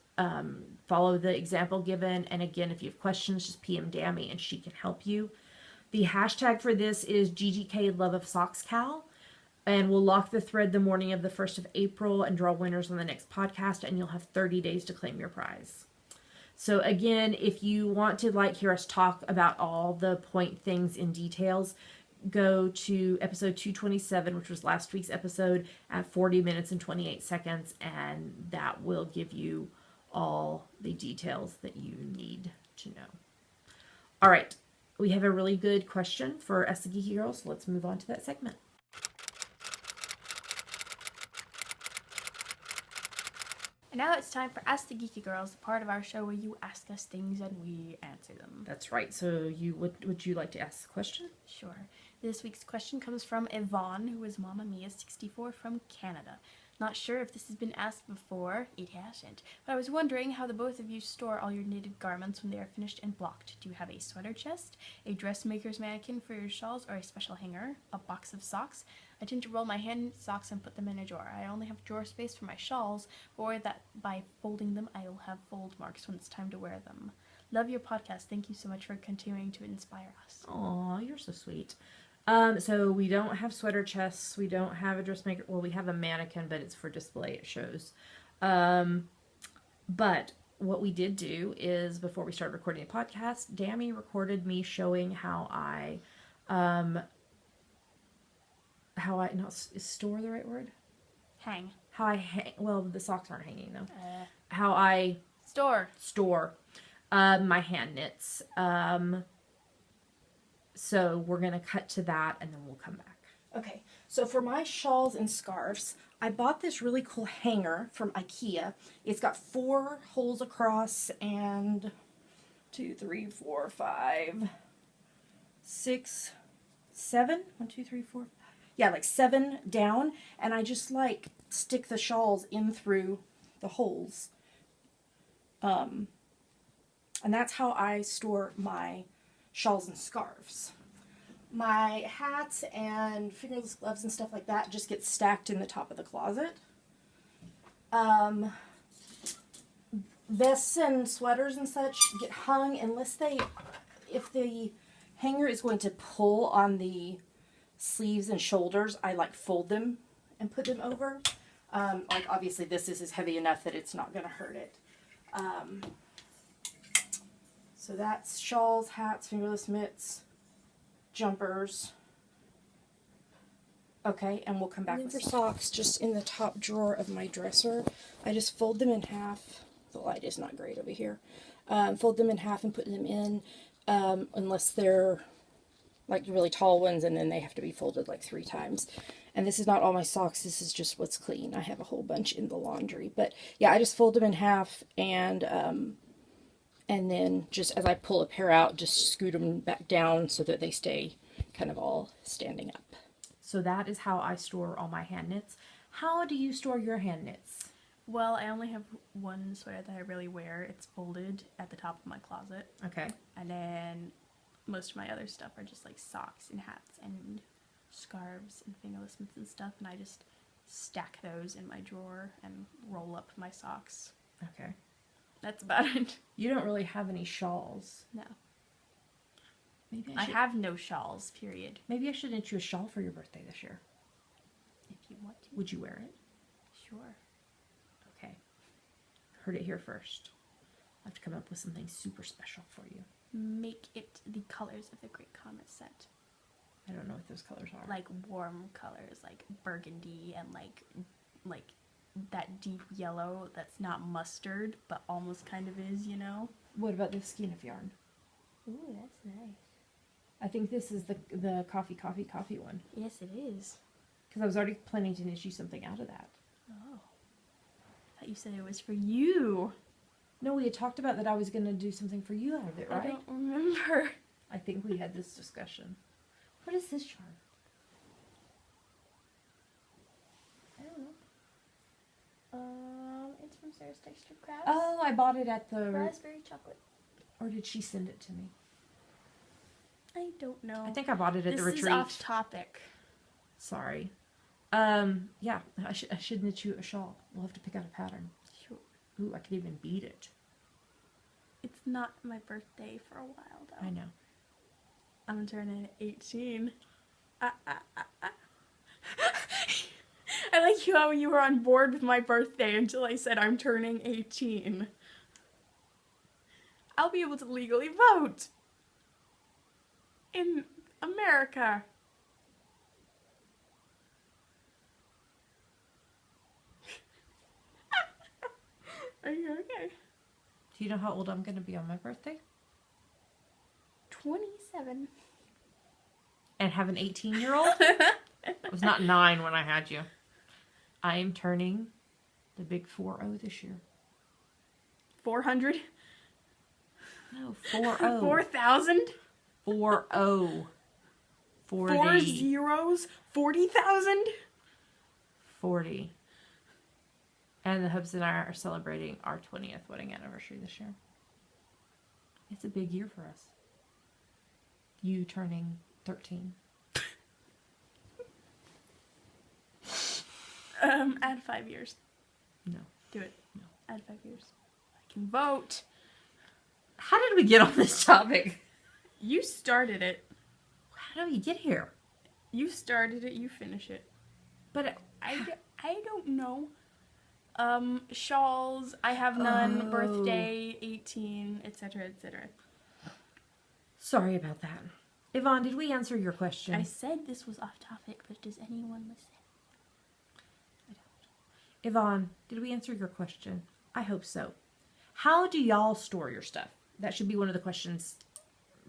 Speaker 2: follow the example given. And again, if you have questions, just PM Dammy and she can help you. The hashtag for this is GGK Love of Socks KAL. And we'll lock the thread the morning of the 1st of April and draw winners on the next podcast, and you'll have 30 days to claim your prize. So again, if you want to hear us talk about all the point things in details, go to episode 227, which was last week's episode, at 40 minutes and 28 seconds, and that will give you all the details that you need to know. All right, we have a really good question for Ask the Geeky Girls, so let's move on to that segment.
Speaker 1: And now it's time for Ask the Geeky Girls, the part of our show where you ask us things and we answer them.
Speaker 2: That's right. So would you like to ask the question?
Speaker 1: Sure. This week's question comes from Yvonne, who is Mama Mia 64 from Canada. Not sure if this has been asked before. It hasn't. But I was wondering how the both of you store all your knitted garments when they are finished and blocked. Do you have a sweater chest, a dressmaker's mannequin for your shawls, or a special hanger, a box of socks? I tend to roll my hand socks and put them in a drawer. I only have drawer space for my shawls, but worry that by folding them, I will have fold marks when it's time to wear them. Love your podcast. Thank you so much for continuing to inspire us.
Speaker 2: Aw, you're so sweet. So we don't have sweater chests. We don't have a dressmaker. Well, we have a mannequin, but it's for display at shows. But what we did do is before we started recording the podcast, Dammy recorded me showing how I is store the right word?
Speaker 1: Hang.
Speaker 2: How I hang, well, the socks aren't hanging though. How I store my hand knits. So we're going to cut to that and then we'll come back. Okay, so for my shawls and scarves, I bought this really cool hanger from IKEA. It's got 4 holes across and 2, 3, 4, 5, 6, 7. 1, 2, 3, 4. Yeah, like 7 down. And I just like stick the shawls in through the holes. And that's how I store my shawls and scarves. My hats and fingerless gloves and stuff like that just get stacked in the top of the closet. Vests and sweaters and such get hung if the hanger is going to pull on the sleeves and shoulders, I like fold them and put them over. Like obviously this is heavy enough that it's not going to hurt it. So that's shawls, hats, fingerless mitts, jumpers. Okay, and we'll come back with socks just in the top drawer of my dresser. I just fold them in half. The light is not great over here. Fold them in half and put them in, unless they're like really tall ones, and then they have to be folded like 3 times. And this is not all my socks, this is just what's clean. I have a whole bunch in the laundry. But yeah, I just fold them in half and then just as I pull a pair out, just scoot them back down so that they stay kind of all standing up. So that is how I store all my hand knits. How do you store your hand knits?
Speaker 1: Well, I only have one sweater that I really wear. It's folded at the top of my closet.
Speaker 2: Okay.
Speaker 1: And then most of my other stuff are just like socks and hats and scarves and fingerless mitts and stuff. And I just stack those in my drawer and roll up my socks.
Speaker 2: Okay.
Speaker 1: That's about it.
Speaker 2: You don't really have any shawls.
Speaker 1: No.
Speaker 2: Maybe
Speaker 1: I have no shawls, period.
Speaker 2: Maybe I should knit you a shawl for your birthday this year.
Speaker 1: If you want to.
Speaker 2: Would you wear it?
Speaker 1: Sure.
Speaker 2: Okay. Heard it here first. I'll have to come up with something super special for you.
Speaker 1: Make it the colors of the Great Comet set.
Speaker 2: I don't know what those colors are.
Speaker 1: Like warm colors, like burgundy and like that deep yellow that's not mustard, but almost kind of is, you know?
Speaker 2: What about this skein of yarn?
Speaker 1: Ooh, that's nice.
Speaker 2: I think this is the coffee one.
Speaker 1: Yes, it is.
Speaker 2: Because I was already planning to knit you something out of that.
Speaker 1: Oh. I thought you said it was for you.
Speaker 2: No, we had talked about that I was going to do something for you out of it, right?
Speaker 1: I don't remember.
Speaker 2: I think we had this discussion. What is this yarn?
Speaker 1: I don't know. It's from Sarah's Texture Crafts.
Speaker 2: Oh, I bought it at the...
Speaker 1: Raspberry chocolate.
Speaker 2: Or did she send it to me?
Speaker 1: I don't know.
Speaker 2: I think I bought it at the retreat.
Speaker 1: This is off topic.
Speaker 2: Sorry. Yeah, I should knit you a shawl. We'll have to pick out a pattern.
Speaker 1: Sure.
Speaker 2: Ooh, I could even beat it.
Speaker 1: It's not my birthday for a while, though.
Speaker 2: I know.
Speaker 1: I'm turning 18. I like how you were on board with my birthday until I said I'm turning 18. I'll be able to legally vote in America. Are you okay?
Speaker 2: Do you know how old I'm going to be on my birthday?
Speaker 1: 27.
Speaker 2: And have an 18-year-old? I was not 9 when I had you. I am turning the big 40 this year.
Speaker 1: 400?
Speaker 2: No, 40.
Speaker 1: 4,000?
Speaker 2: 40. 40.
Speaker 1: 4 zeros? 40,000?
Speaker 2: 40. And the hubs and I are celebrating our 20th wedding anniversary this year. It's a big year for us. You turning 13.
Speaker 1: Add 5 years.
Speaker 2: No.
Speaker 1: Do it.
Speaker 2: No.
Speaker 1: Add 5 years. I can vote.
Speaker 2: How did we get on this topic?
Speaker 1: You started it.
Speaker 2: How did we get here?
Speaker 1: You started it, you finish it.
Speaker 2: But
Speaker 1: I don't know. Shawls, I have none,
Speaker 2: Oh.
Speaker 1: birthday, 18, etc., etc.
Speaker 2: Sorry about that. Yvonne, did we answer your question?
Speaker 1: I said this was off topic, but does anyone listen?
Speaker 2: Yvonne, did we answer your question? I hope so. How do y'all store your stuff? That should be one of the questions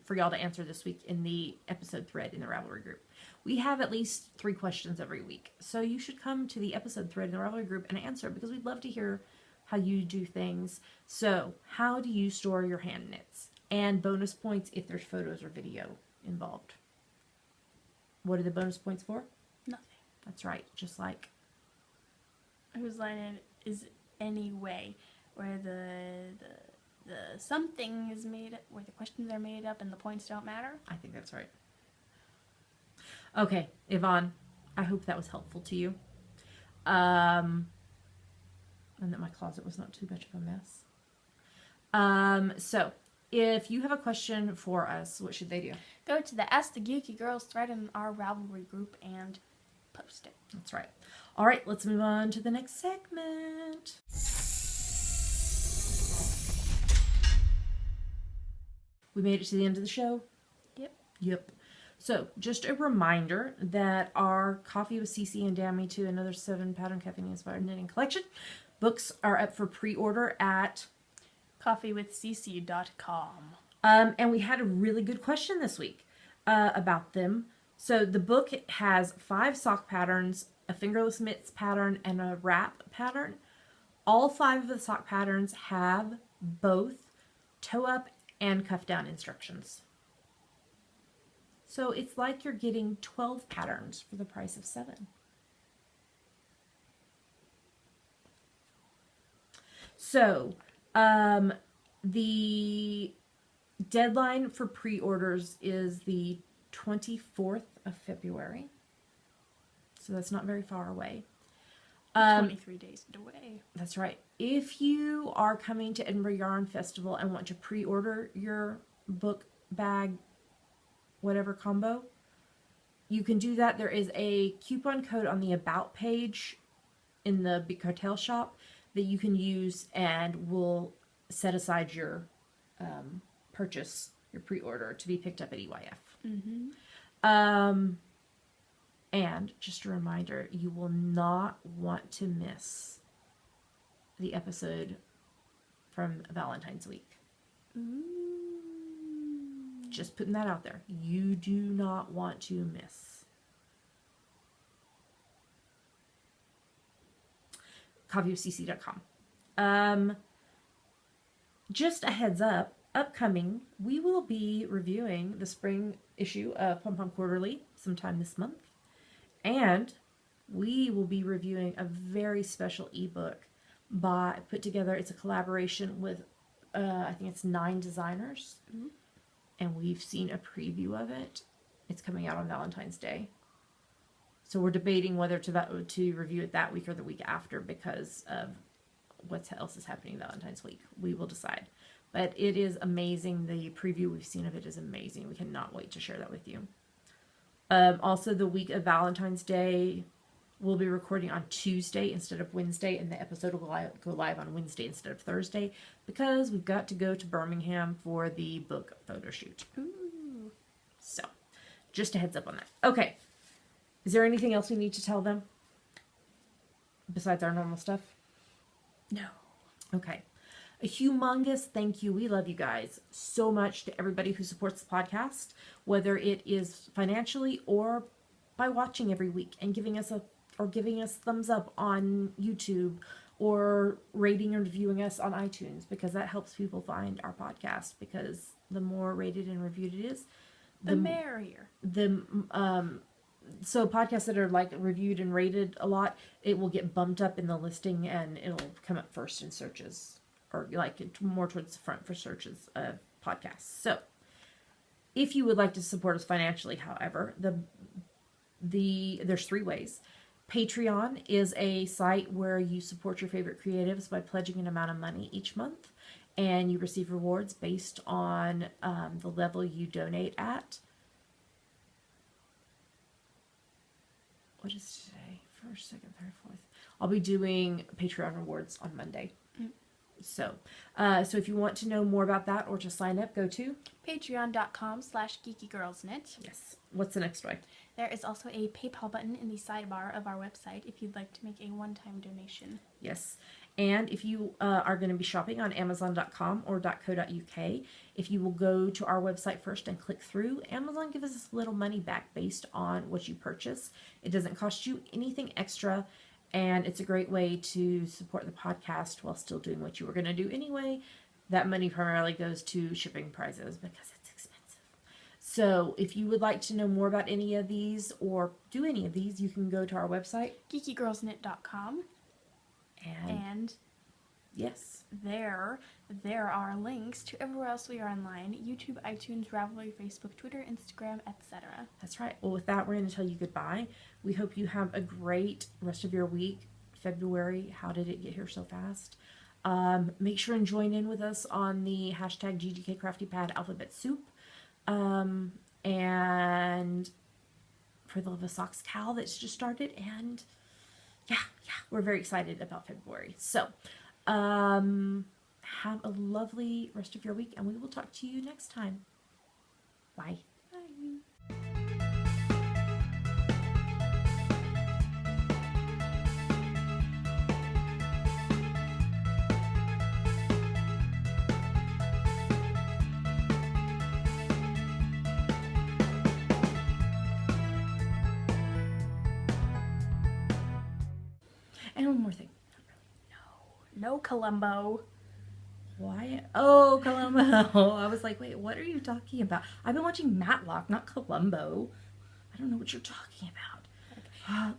Speaker 2: for y'all to answer this week in the episode thread in the Ravelry group. We have at least 3 questions every week. So you should come to the episode thread in the Ravelry group and answer, because we'd love to hear how you do things. So how do you store your hand knits? And bonus points if there's photos or video involved. What are the bonus points for?
Speaker 1: Nothing.
Speaker 2: That's right. Just like...
Speaker 1: Whose line is any way where the something is made up, where the questions are made up and the points don't matter?
Speaker 2: I think that's right. Okay, Yvonne, I hope that was helpful to you. And that my closet was not too much of a mess. So, if you have a question for us, what should they do?
Speaker 1: Go to the Ask the Geeky Girls thread in our Ravelry group and post it.
Speaker 2: That's right. All right, let's move on to the next segment. We made it to the end of the show? Yep. So, just a reminder that our Coffee with Cece and Damn Me to Another 7 Pattern Caffeine Inspired Knitting Collection books are up for pre-order at
Speaker 1: coffeewithcc.com.
Speaker 2: And we had a really good question this week about them. So the book has 5 sock patterns, a fingerless mitts pattern, and a wrap pattern. All 5 of the sock patterns have both toe up and cuff down instructions. So it's like you're getting 12 patterns for the price of 7. So the deadline for pre-orders is the 24th of February. So that's not very far away.
Speaker 1: 23 days away.
Speaker 2: That's right. If you are coming to Edinburgh Yarn Festival and want to pre-order your book bag, whatever combo, you can do that. There is a coupon code on the About page in the Big Cartel shop that you can use, and will set aside your purchase, your pre-order, to be picked up at EYF. And just a reminder, you will not want to miss the episode from Valentine's week. Just putting that out there. You do not want to miss. coffeewithcc.com. Just a heads up, upcoming, we will be reviewing the spring issue of Pom Pom Quarterly sometime this month. And we will be reviewing a very special ebook put together. It's a collaboration with, I think it's 9 designers. And we've seen a preview of it. It's coming out on Valentine's Day. So we're debating whether to review it that week or the week after, because of what else is happening Valentine's week. We will decide. But it is amazing. The preview we've seen of it is amazing. We cannot wait to share that with you. Also, the week of Valentine's Day, we'll be recording on Tuesday instead of Wednesday, and the episode will go live on Wednesday instead of Thursday, because we've got to go to Birmingham for the book photo shoot. So, just a heads up on that. Okay. Is there anything else we need to tell them besides our normal stuff?
Speaker 1: No.
Speaker 2: Okay. A humongous thank you. We love you guys so much, to everybody who supports the podcast, whether it is financially or by watching every week and giving us thumbs up on YouTube, or rating and reviewing us on iTunes, because that helps people find our podcast, because the more rated and reviewed it is,
Speaker 1: the merrier.
Speaker 2: So podcasts that are like reviewed and rated a lot, it will get bumped up in the listing, and it'll come up first in searches, or like more towards the front for searches of podcasts. So if you would like to support us financially, however, there's 3 ways. Patreon is a site where you support your favorite creatives by pledging an amount of money each month, and you receive rewards based on the level you donate at. What is today? 1st, 2nd, 3rd, 4th. I'll be doing Patreon rewards on Monday. So if you want to know more about that or to sign up, go to
Speaker 1: patreon.com/geekygirlsnet.
Speaker 2: Yes. What's the next way?
Speaker 1: There is also a PayPal button in the sidebar of our website if you'd like to make a one-time donation.
Speaker 2: Yes. And if you are going to be shopping on Amazon.com or .co.uk, if you will go to our website first and click through, Amazon gives us a little money back based on what you purchase. It doesn't cost you anything extra, and it's a great way to support the podcast while still doing what you were going to do anyway. That money primarily goes to shipping prices because it's expensive. So if you would like to know more about any of these or do any of these, you can go to our website.
Speaker 1: geekygirlsnet.com. And
Speaker 2: yes,
Speaker 1: there are links to everywhere else we are online: YouTube, iTunes, Ravelry, Facebook, Twitter, Instagram, etc.
Speaker 2: That's right. Well, with that, we're going to tell you goodbye. We hope you have a great rest of your week. February, how did it get here so fast? Make sure and join in with us on the hashtag GGK Crafty Pad Alphabet Soup. And for the Love of Socks KAL that's just started. And yeah, we're very excited about February. So, have a lovely rest of your week, and we will talk to you next time. Bye.
Speaker 1: Bye.
Speaker 2: And one more thing.
Speaker 1: No Columbo.
Speaker 2: Why? Oh, Columbo. I was like, wait, what are you talking about? I've been watching Matlock, not Columbo. I don't know what you're talking about.